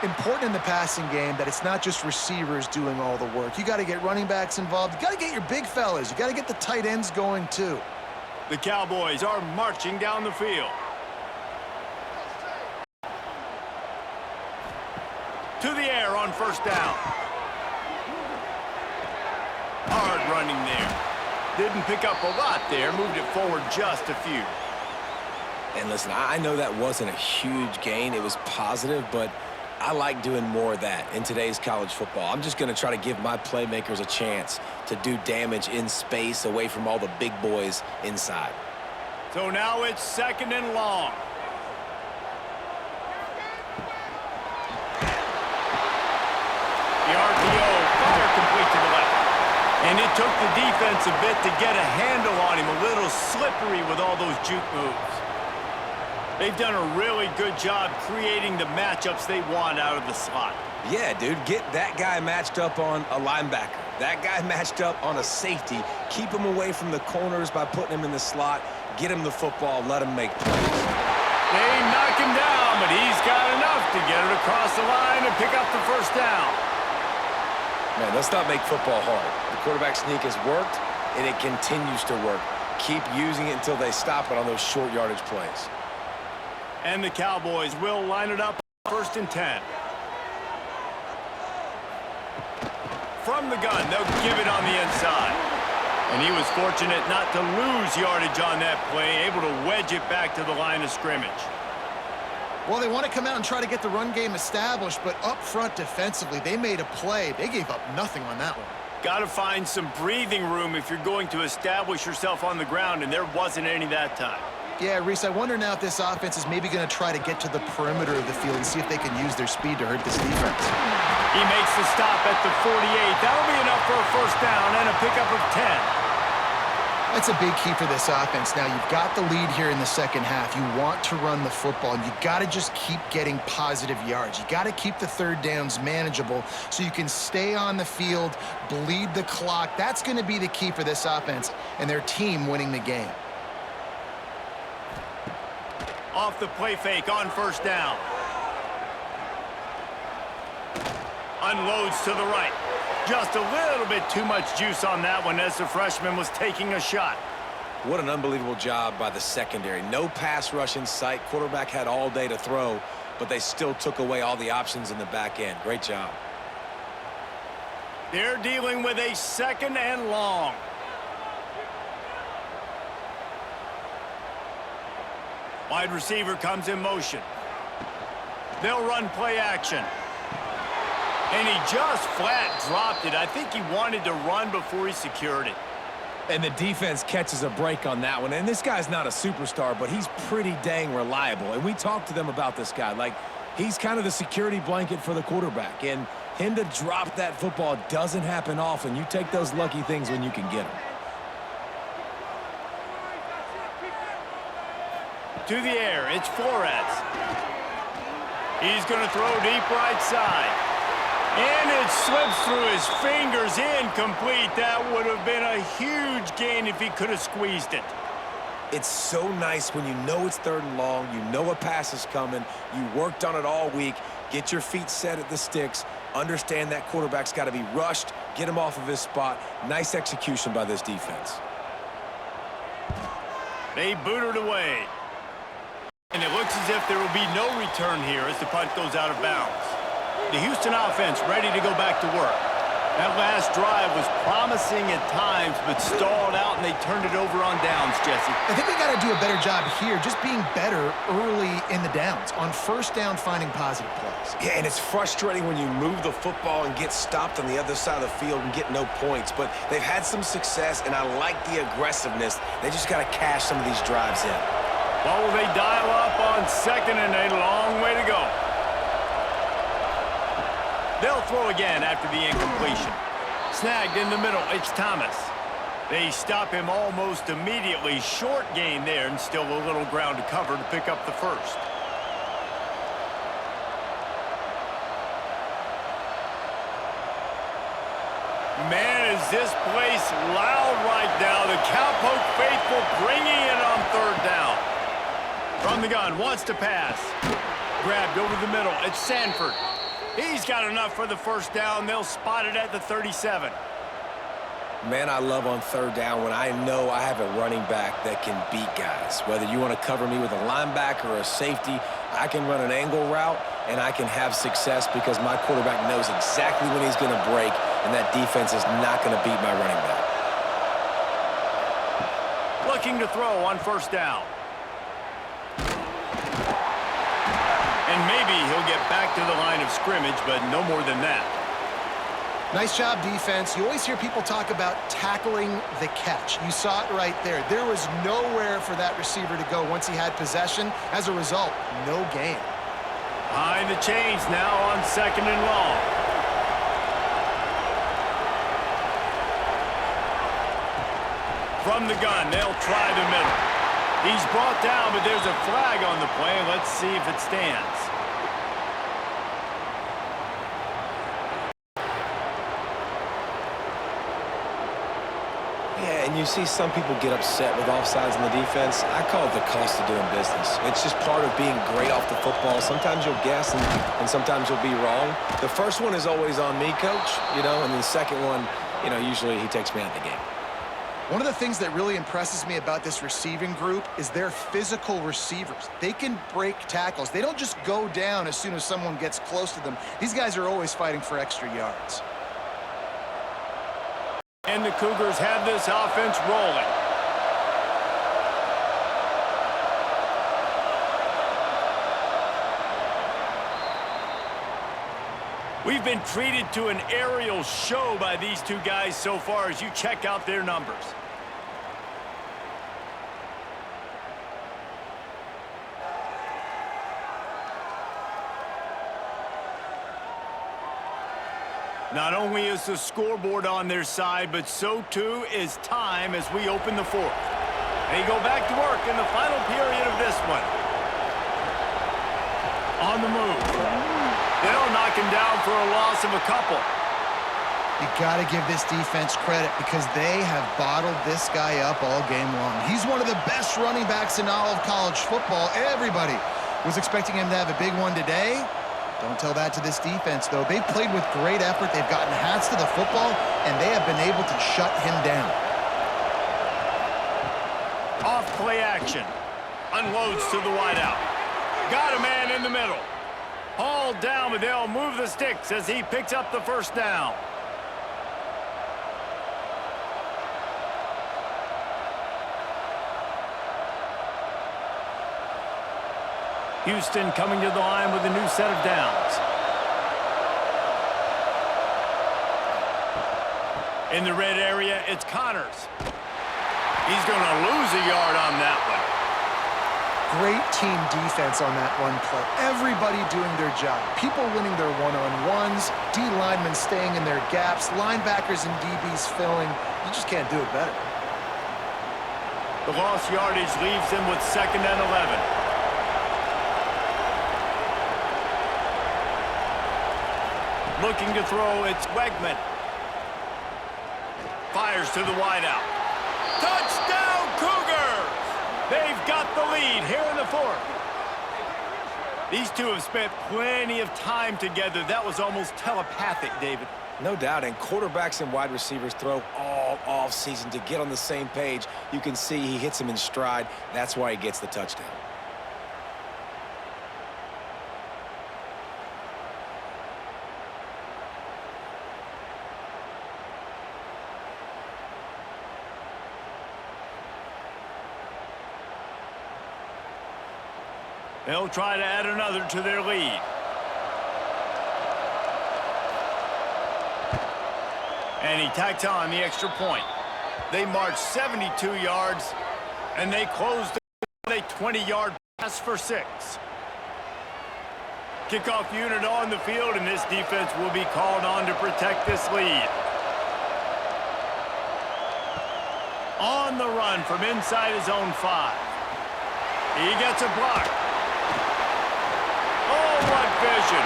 Important in the passing game that it's not just receivers doing all the work. You got to get running backs involved. You got to get your big fellas. You got to get the tight ends going too. The Cowboys are marching down the field. To the air on first down. Hard running there. Didn't pick up a lot there. Moved it forward just a few. And listen, I know that wasn't a huge gain. It was positive, but I like doing more of that in today's college football. I'm just going to try to give my playmakers a chance to do damage in space away from all the big boys inside. So now it's 2nd and long. The RPO, fire complete to the left. And it took the defense a bit to get a handle on him, a little slippery with all those juke moves. They've done a really good job creating the matchups they want out of the slot. Yeah, dude, get that guy matched up on a linebacker. That guy matched up on a safety. Keep him away from the corners by putting him in the slot. Get him the football, let him make plays. They knock him down, but he's got enough to get it across the line and pick up the first down. Man, let's not make football hard. The quarterback sneak has worked, and it continues to work. Keep using it until they stop it on those short yardage plays. And the Cowboys will line it up 1st and 10. From the gun, they'll give it on the inside. And he was fortunate not to lose yardage on that play, able to wedge it back to the line of scrimmage. Well, they want to come out and try to get the run game established, but up front defensively, they made a play. They gave up nothing on that one. Got to find some breathing room if you're going to establish yourself on the ground, and there wasn't any that time. Yeah, Reese, I wonder now if this offense is maybe going to try to get to the perimeter of the field and see if they can use their speed to hurt this defense. He makes the stop at the 48. That'll be enough for a 1st down and a pickup of 10. That's a big key for this offense. Now, you've got the lead here in the second half. You want to run the football, and you've got to just keep getting positive yards. You got to keep the 3rd downs manageable so you can stay on the field, bleed the clock. That's going to be the key for this offense and their team winning the game. Off the play fake on 1st down. Unloads to the right. Just a little bit too much juice on that one as the freshman was taking a shot. What an unbelievable job by the secondary. No pass rush in sight. Quarterback had all day to throw, but they still took away all the options in the back end. Great job. They're dealing with a 2nd and long. Wide receiver comes in motion. They'll run play action. And he just flat dropped it. I think he wanted to run before he secured it. And the defense catches a break on that one. And this guy's not a superstar, but he's pretty dang reliable. And we talked to them about this guy. Like, he's kind of the security blanket for the quarterback. And him to drop that football doesn't happen often. You take those lucky things when you can get them. To the air, it's Flores. He's going to throw deep right side. And it slips through his fingers, incomplete. That would have been a huge gain if he could have squeezed it. It's so nice when you know it's 3rd and long, you know a pass is coming, you worked on it all week, get your feet set at the sticks, understand that quarterback's got to be rushed, get him off of his spot. Nice execution by this defense. They boot it away. And it looks as if there will be no return here as the punt goes out of bounds. The Houston offense ready to go back to work. That last drive was promising at times, but stalled out, and they turned it over on downs, Jesse. I think they got to do a better job here, just being better early in the downs. On 1st down, finding positive plays. Yeah, and it's frustrating when you move the football and get stopped on the other side of the field and get no points. But they've had some success, and I like the aggressiveness. They just got to cash some of these drives in. Well, will they dial up on 2nd and a long way to go? They'll throw again after the incompletion. Snagged in the middle, it's Thomas. They stop him almost immediately. Short gain there, and still a little ground to cover to pick up the 1st. Man, is this place loud right now. The Cowpoke faithful bringing it on 3rd down. From the gun, wants to pass. Grabbed over the middle, it's Sanford. He's got enough for the 1st down. They'll spot it at the 37. Man, I love on 3rd down when I know I have a running back that can beat guys. Whether you want to cover me with a linebacker or a safety, I can run an angle route, and I can have success because my quarterback knows exactly when he's going to break, and that defense is not going to beat my running back. Looking to throw on 1st down. And maybe he'll get back to the line of scrimmage, but no more than that. Nice job, defense. You always hear people talk about tackling the catch. You saw it right there. There was nowhere for that receiver to go once he had possession. As a result, no gain. Behind the chains now on 2nd and long. From the gun, they'll try the middle. He's brought down, but there's a flag on the play. Let's see if it stands. Yeah, and you see some people get upset with offsides in the defense. I call it the cost of doing business. It's just part of being great off the football. Sometimes you'll guess, and sometimes you'll be wrong. The first one is always on me, Coach, and the second one, usually he takes me out of the game. One of the things that really impresses me about this receiving group is their physical receivers. They can break tackles. They don't just go down as soon as someone gets close to them. These guys are always fighting for extra yards. And the Cougars have this offense rolling. We've been treated to an aerial show by these two guys so far as you check out their numbers. Not only is the scoreboard on their side, but so too is time as we open the fourth. They go back to work in the final period of this one. On the move. They'll knock him down for a loss of a couple. You got to give this defense credit because they have bottled this guy up all game long. He's one of the best running backs in all of college football. Everybody was expecting him to have a big one today. Don't tell that to this defense, though. They've played with great effort. They've gotten hats to the football, and they have been able to shut him down. Off play action. Unloads to the wideout. Got a man in the middle. Hauled down, but they'll move the sticks as he picks up the first down. Houston coming to the line with a new set of downs. In the red area, it's Connors. He's going to lose a yard on that one. Great team defense on that one play. Everybody doing their job. People winning their one-on-ones, D linemen staying in their gaps, linebackers and DBs filling. You just can't do it better. The lost yardage leaves them with 2nd and 11. Looking to throw, it's Wegman. Fires to the wideout. Touchdown, Cougars! They've got the lead here in the fourth. These two have spent plenty of time together. That was almost telepathic, David. No doubt, and quarterbacks and wide receivers throw all off-season to get on the same page. You can see he hits him in stride. That's why he gets the touchdown. They'll try to add another to their lead. And he tacks on the extra point. They march 72 yards, and they closed a 20-yard pass for 6. Kickoff unit on the field, and this defense will be called on to protect this lead. On the run from inside his own 5. He gets a block. Oh, what vision.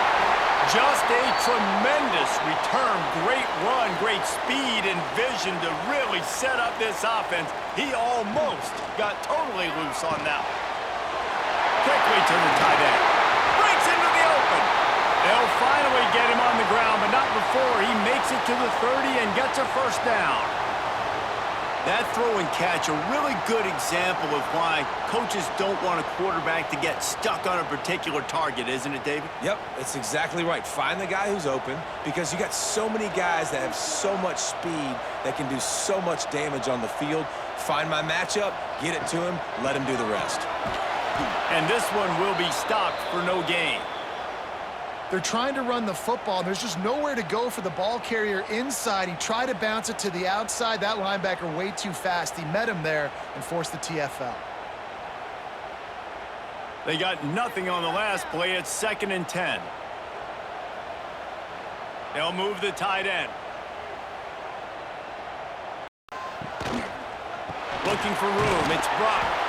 Just a tremendous return. Great run, great speed and vision to really set up this offense. He almost got totally loose on that one. Quickly to the tight end. Breaks into the open. They'll finally get him on the ground, but not before he makes it to the 30 and gets a first down. That throw and catch, a really good example of why coaches don't want a quarterback to get stuck on a particular target, isn't it, David? Yep, that's exactly right. Find the guy who's open because you got so many guys that have so much speed that can do so much damage on the field. Find my matchup, get it to him, let him do the rest. And this one will be stopped for no gain. They're trying to run the football. There's just nowhere to go for the ball carrier inside. He tried to bounce it to the outside. That linebacker way too fast. He met him there and forced the TFL. They got nothing on the last play. It's 2nd and 10. They'll move the tight end. Looking for room. It's Brock.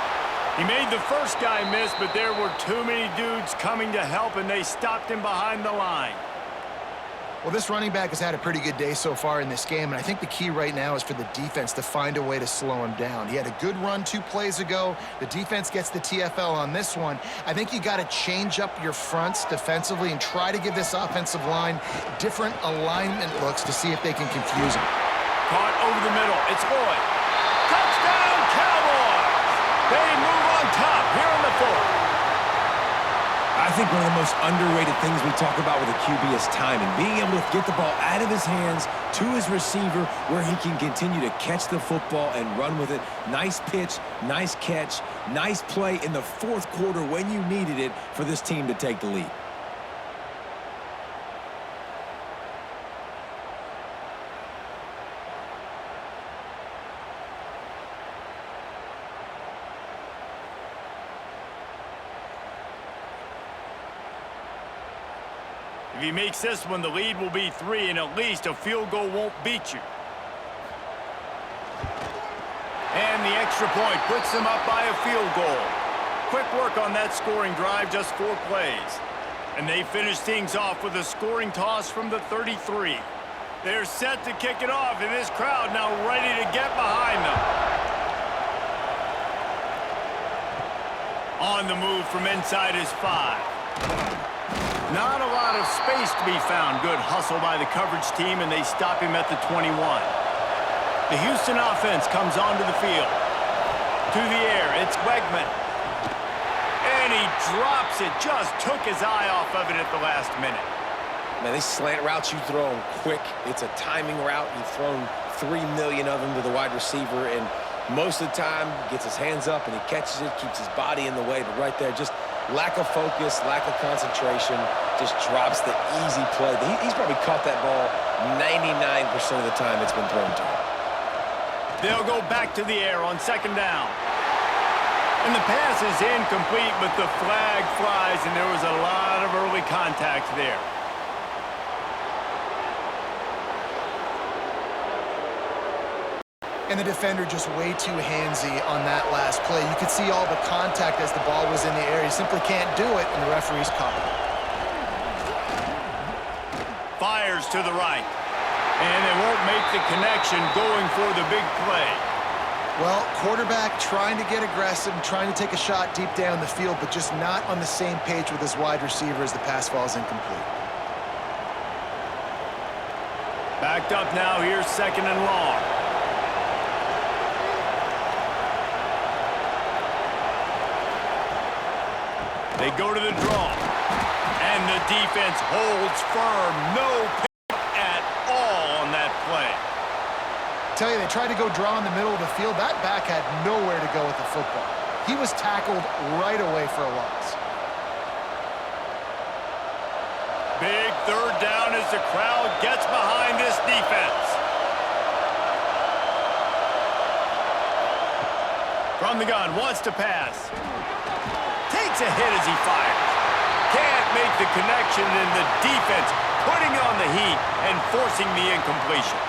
He made the first guy miss, but there were too many dudes coming to help, and they stopped him behind the line. Well, this running back has had a pretty good day so far in this game, and I think the key right now is for the defense to find a way to slow him down. He had a good run 2 plays ago. The defense gets the TFL on this one. I think you got to change up your fronts defensively and try to give this offensive line different alignment looks to see if they can confuse him. Caught over the middle. It's Lloyd. 4th. I think one of the most underrated things we talk about with a QB is timing. Being able to get the ball out of his hands to his receiver where he can continue to catch the football and run with it. Nice pitch, nice catch, nice play in the fourth quarter when you needed it for this team to take the lead. If he makes this one, the lead will be 3, and at least a field goal won't beat you. And the extra point puts them up by a field goal. Quick work on that scoring drive, just 4 plays. And they finish things off with a scoring toss from the 33. They're set to kick it off, and this crowd now ready to get behind them. On the move from inside his 5. Not a lot of space to be found. Good hustle by the coverage team, and they stop him at the 21. The Houston offense comes onto the field. To the air, it's Wegman. And he drops it. Just took his eye off of it at the last minute. Man, these slant routes you throw them quick. It's a timing route. You've thrown 3 million of them to the wide receiver, and most of the time gets his hands up and he catches it, keeps his body in the way. But right there, just lack of focus, lack of concentration, just drops the easy play. He's probably caught that ball 99% of the time it's been thrown to him. They'll go back to the air on 2nd down. And the pass is incomplete, but the flag flies, and there was a lot of early contact there. And the defender just way too handsy on that last play. You could see all the contact as the ball was in the air. He simply can't do it, and the referee's caught it. Fires to the right. And they won't make the connection going for the big play. Well, quarterback trying to get aggressive, trying to take a shot deep down the field, but just not on the same page with his wide receiver as the pass falls incomplete. Backed up now, here's 2nd and long. They go to the draw, and the defense holds firm. No pick at all on that play. Tell you, they tried to go draw in the middle of the field. That back had nowhere to go with the football. He was tackled right away for a loss. Big 3rd down as the crowd gets behind this defense. From the gun, wants to pass. Takes a hit as he fires. Can't make the connection, and the defense putting on the heat and forcing the incompletion.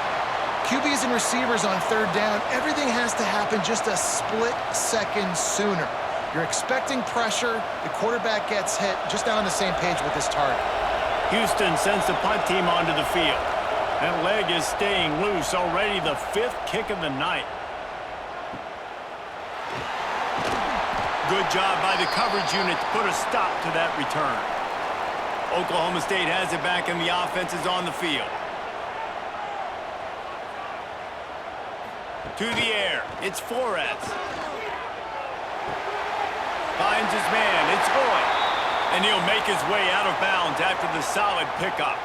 QBs and receivers on 3rd down, everything has to happen just a split second sooner. You're expecting pressure, the quarterback gets hit, just not on the same page with his target. Houston sends the punt team onto the field. That leg is staying loose, already the 5th kick of the night. Good job by the coverage unit to put a stop to that return. Oklahoma State has it back, and the offense is on the field. To the air, it's Flores. Finds his man, it's Lloyd. And he'll make his way out of bounds after the solid pickup.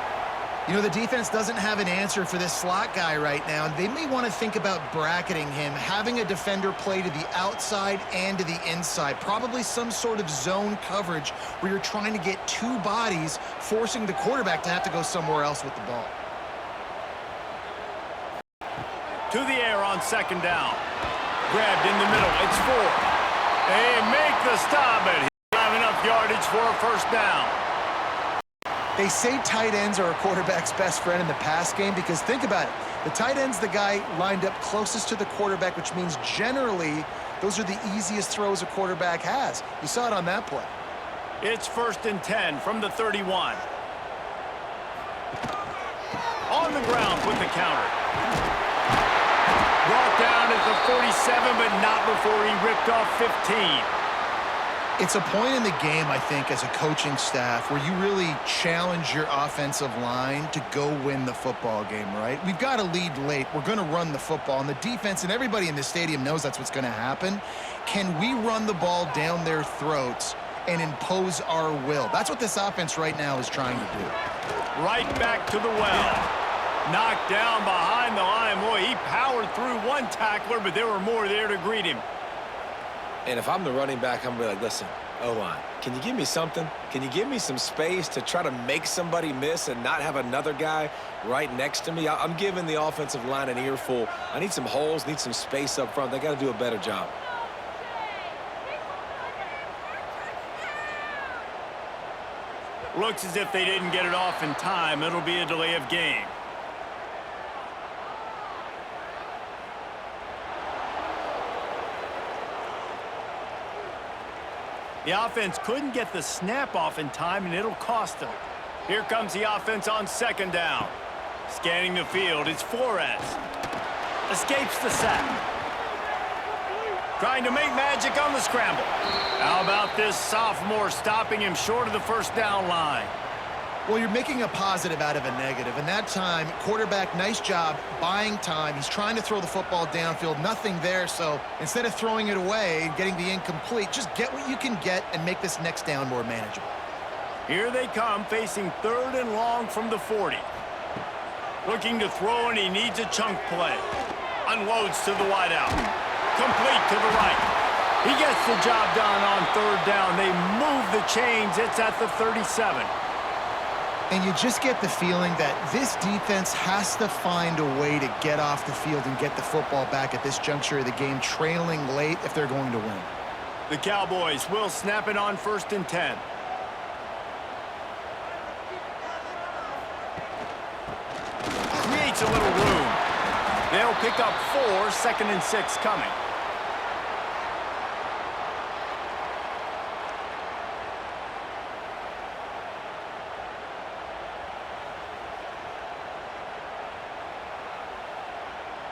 You know, the defense doesn't have an answer for this slot guy right now. They may want to think about bracketing him, having a defender play to the outside and to the inside. Probably some sort of zone coverage where you're trying to get 2 bodies, forcing the quarterback to have to go somewhere else with the ball. To the air on 2nd down. Grabbed in the middle, it's 4. They make the stop, but he doesn't have enough yardage for a 1st down. They say tight ends are a quarterback's best friend in the pass game because think about it. The tight end's the guy lined up closest to the quarterback, which means generally those are the easiest throws a quarterback has. You saw it on that play. It's 1st and 10 from the 31. On the ground with the counter. Brought down at the 47, but not before he ripped off 15. It's a point in the game, I think, as a coaching staff where you really challenge your offensive line to go win the football game, right? We've got to lead late. We're going to run the football. And the defense and everybody in the stadium knows that's what's going to happen. Can we run the ball down their throats and impose our will? That's what this offense right now is trying to do. Right back to the well. Knocked down behind the line. Boy, he powered through one tackler, but there were more there to greet him. And if I'm the running back, I'm going to be like, listen, O-line, can you give me something? Can you give me some space to try to make somebody miss and not have another guy right next to me? I'm giving the offensive line an earful. I need some holes, need some space up front. They got to do a better job. Looks as if they didn't get it off in time. It'll be a delay of game. The offense couldn't get the snap off in time, and it'll cost them. Here comes the offense on second down. Scanning the field, it's Flores. Escapes the sack. Trying to make magic on the scramble. How about this sophomore stopping him short of the first down line? Well, you're making a positive out of a negative. And that time, quarterback, nice job buying time. He's trying to throw the football downfield. Nothing there. So instead of throwing it away and getting the incomplete, just get what you can get and make this next down more manageable. Here they come, facing 3rd and long from the 40. Looking to throw, and he needs a chunk play. Unloads to the wideout. Complete to the right. He gets the job done on 3rd down. They move the chains. It's at the 37. And you just get the feeling that this defense has to find a way to get off the field and get the football back at this juncture of the game, trailing late if they're going to win. The Cowboys will snap it on 1st and 10. Creates a little room. They'll pick up 4, 2nd and 6 coming.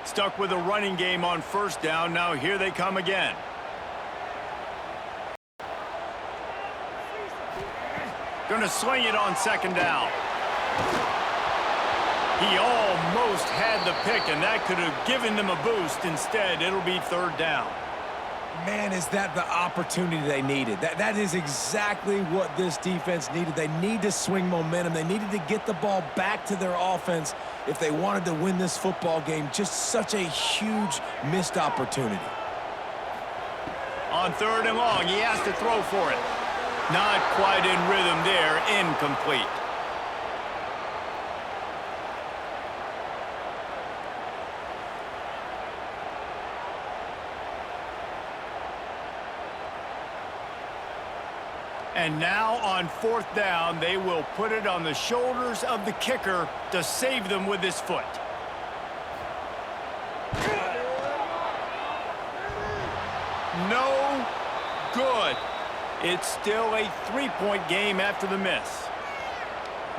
Stuck with a running game on 1st down. Now here they come again. Gonna swing it on 2nd down. He almost had the pick, and that could have given them a boost. Instead, it'll be 3rd down. Man, is that the opportunity they needed. That is exactly what this defense needed. They need to swing momentum. They needed to get the ball back to their offense if they wanted to win this football game. Just such a huge missed opportunity. On 3rd and long, he has to throw for it. Not quite in rhythm there. Incomplete. And now on 4th down, they will put it on the shoulders of the kicker to save them with his foot. No good. It's still a 3-point game after the miss.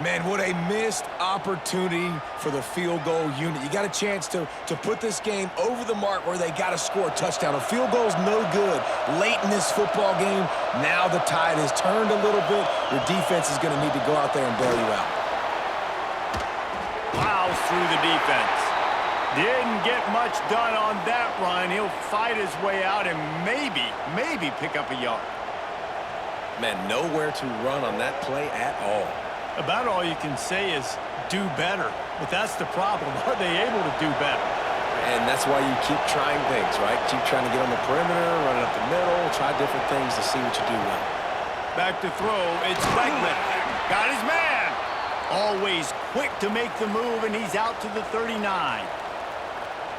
Man, what a missed opportunity for the field goal unit. You got a chance to put this game over the mark where they got to score a touchdown. A field goal's no good late in this football game. Now the tide has turned a little bit. Your defense is going to need to go out there and bail you out. Plows through the defense. Didn't get much done on that run. He'll fight his way out and maybe pick up a yard. Man, nowhere to run on that play at all. About all you can say is do better. But that's the problem. Are they able to do better? And that's why you keep trying things, right? Keep trying to get on the perimeter, run it up the middle, try different things to see what you do well. Back to throw. It's Beckman. Got his man. Always quick to make the move, and he's out to the 39.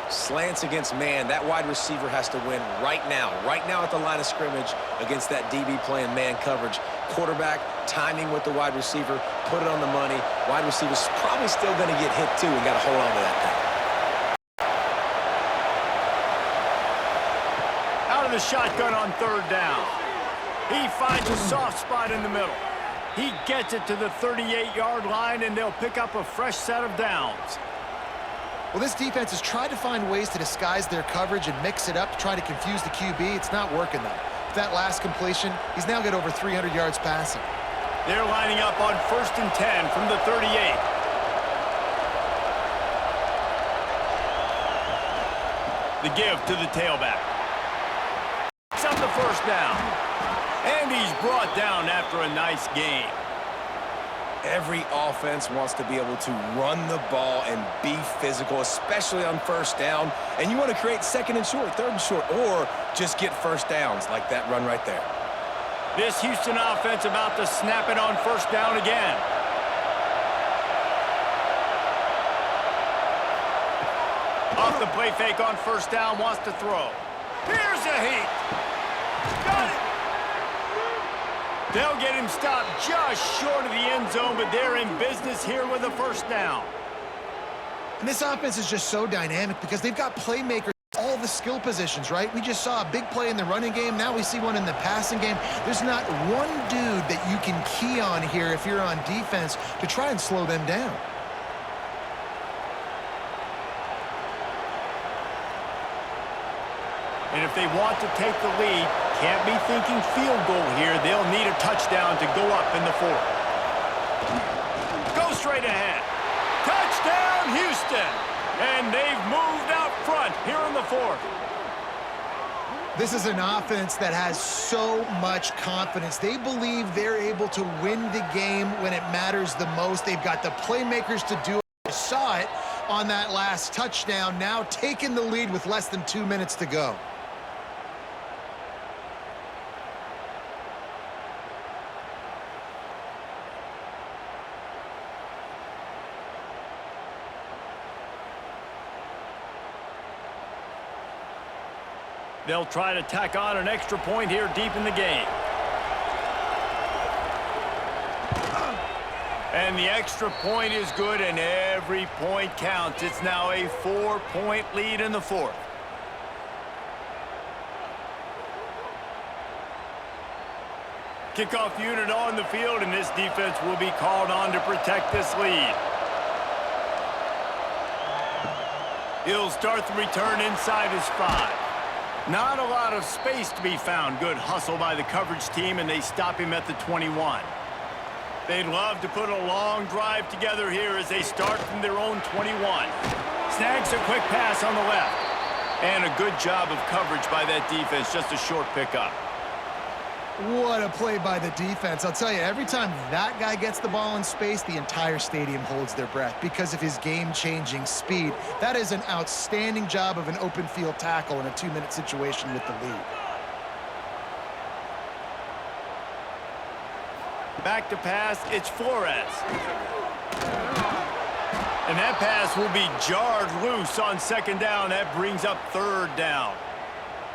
Slants against man. That wide receiver has to win right now at the line of scrimmage against that DB playing man coverage. Quarterback, timing with the wide receiver, put it on the money. Wide receiver's probably still going to get hit too and got to hold on to that thing. Out of the shotgun on 3rd down. He finds a soft spot in the middle. He gets it to the 38-yard line, and they'll pick up a fresh set of downs. Well, this defense has tried to find ways to disguise their coverage and mix it up to try to confuse the QB. It's not working, though. that last completion, he's now got over 300 yards passing. They're lining up on 1st and 10 from the 38. The give to the tailback. It's up the first down. And he's brought down after a nice gain. Every offense wants to be able to run the ball and be physical, especially on first down. And you want to create 2nd and short, 3rd and short, or just get first downs like that run right there. This Houston offense about to snap it on 1st down again. Off the play fake on 1st down, wants to throw. Here's a heat. Got it. They'll get him stopped just short of the end zone, but they're in business here with a 1st down. And this offense is just so dynamic because they've got playmakers all the skill positions, right? We just saw a big play in the running game. Now we see one in the passing game. There's not one dude that you can key on here if you're on defense to try and slow them down. And if they want to take the lead, can't be thinking field goal here. They'll need a touchdown to go up in the 4th. Go straight ahead. Touchdown, Houston! And they've moved out front here in the 4th. This is an offense that has so much confidence. They believe they're able to win the game when it matters the most. They've got the playmakers to do it. You saw it on that last touchdown, now taking the lead with less than 2 minutes to go. They'll try to tack on an extra point here deep in the game. And the extra point is good, and every point counts. It's now a 4-point lead in the 4th. Kickoff unit on the field, and this defense will be called on to protect this lead. He'll start the return inside his 5. Not a lot of space to be found. Good hustle by the coverage team, and they stop him at the 21. They'd love to put a long drive together here as they start from their own 21. Snags a quick pass on the left. And a good job of coverage by that defense. Just a short pickup. What a play by the defense. I'll tell you, every time that guy gets the ball in space, the entire stadium holds their breath because of his game-changing speed. That is an outstanding job of an open field tackle in a 2-minute situation with the lead. Back to pass, it's Flores. And that pass will be jarred loose on 2nd down. That brings up 3rd down.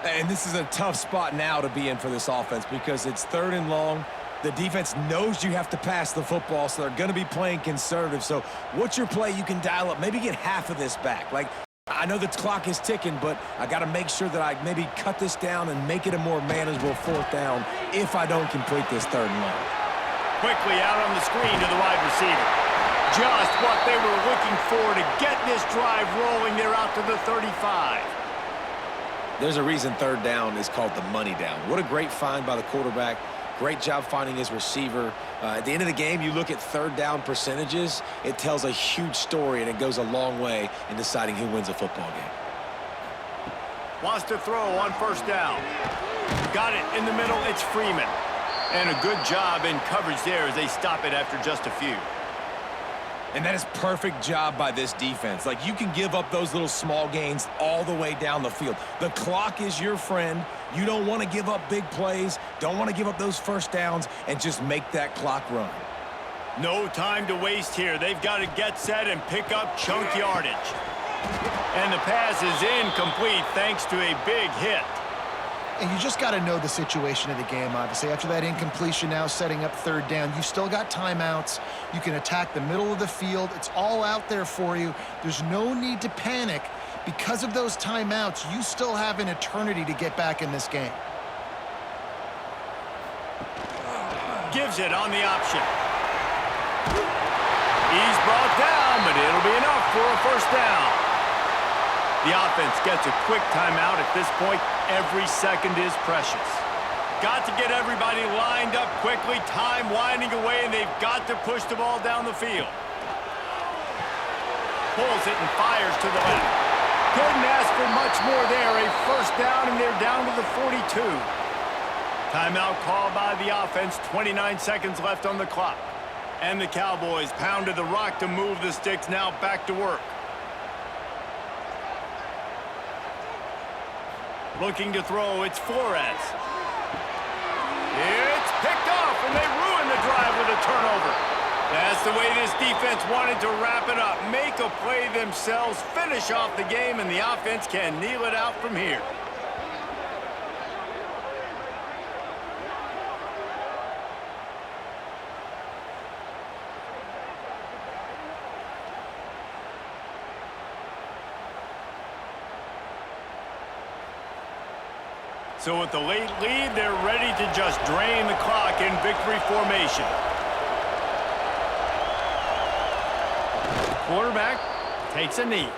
And this is a tough spot now to be in for this offense because it's 3rd and long. The defense knows you have to pass the football, so they're going to be playing conservative. So what's your play you can dial up? Maybe get half of this back. Like, I know the clock is ticking, but I got to make sure that I maybe cut this down and make it a more manageable 4th down if I don't complete this 3rd and long. Quickly out on the screen to the wide receiver. Just what they were looking for to get this drive rolling. They're out to the 35. There's a reason 3rd down is called the money down. What a great find by the quarterback. Great job finding his receiver. At the end of the game, you look at 3rd down percentages. It tells a huge story, and it goes a long way in deciding who wins a football game. Wants to throw on 1st down. Got it in the middle. It's Freeman. And a good job in coverage there as they stop it after just a few. And that is perfect job by this defense. Like, you can give up those little small gains all the way down the field. The clock is your friend. You don't want to give up big plays, don't want to give up those 1st downs, and just make that clock run. No time to waste here. They've got to get set and pick up chunk yardage. And the pass is incomplete thanks to a big hit. And you just got to know the situation of the game, obviously. After that incompletion now setting up 3rd down, you've still got timeouts. You can attack the middle of the field. It's all out there for you. There's no need to panic. Because of those timeouts, you still have an eternity to get back in this game. Gives it on the option. He's brought down, but it'll be enough for a 1st down. The offense gets a quick timeout at this point. Every second is precious. got to get everybody lined up quickly, time winding away, and they've got to push the ball down the field. Pulls it and fires to the left. Couldn't ask for much more there. A first down, and they're down to the 42. Timeout called by the offense. 29 seconds left on the clock. And the Cowboys pounded the rock to move the sticks, now back to work. Looking to throw, it's Flores. It's picked off, and they ruin the drive with a turnover. That's the way this defense wanted to wrap it up. Make a play themselves, finish off the game, and the offense can kneel it out from here. So with the late lead, they're ready to just drain the clock in victory formation. Quarterback takes a knee.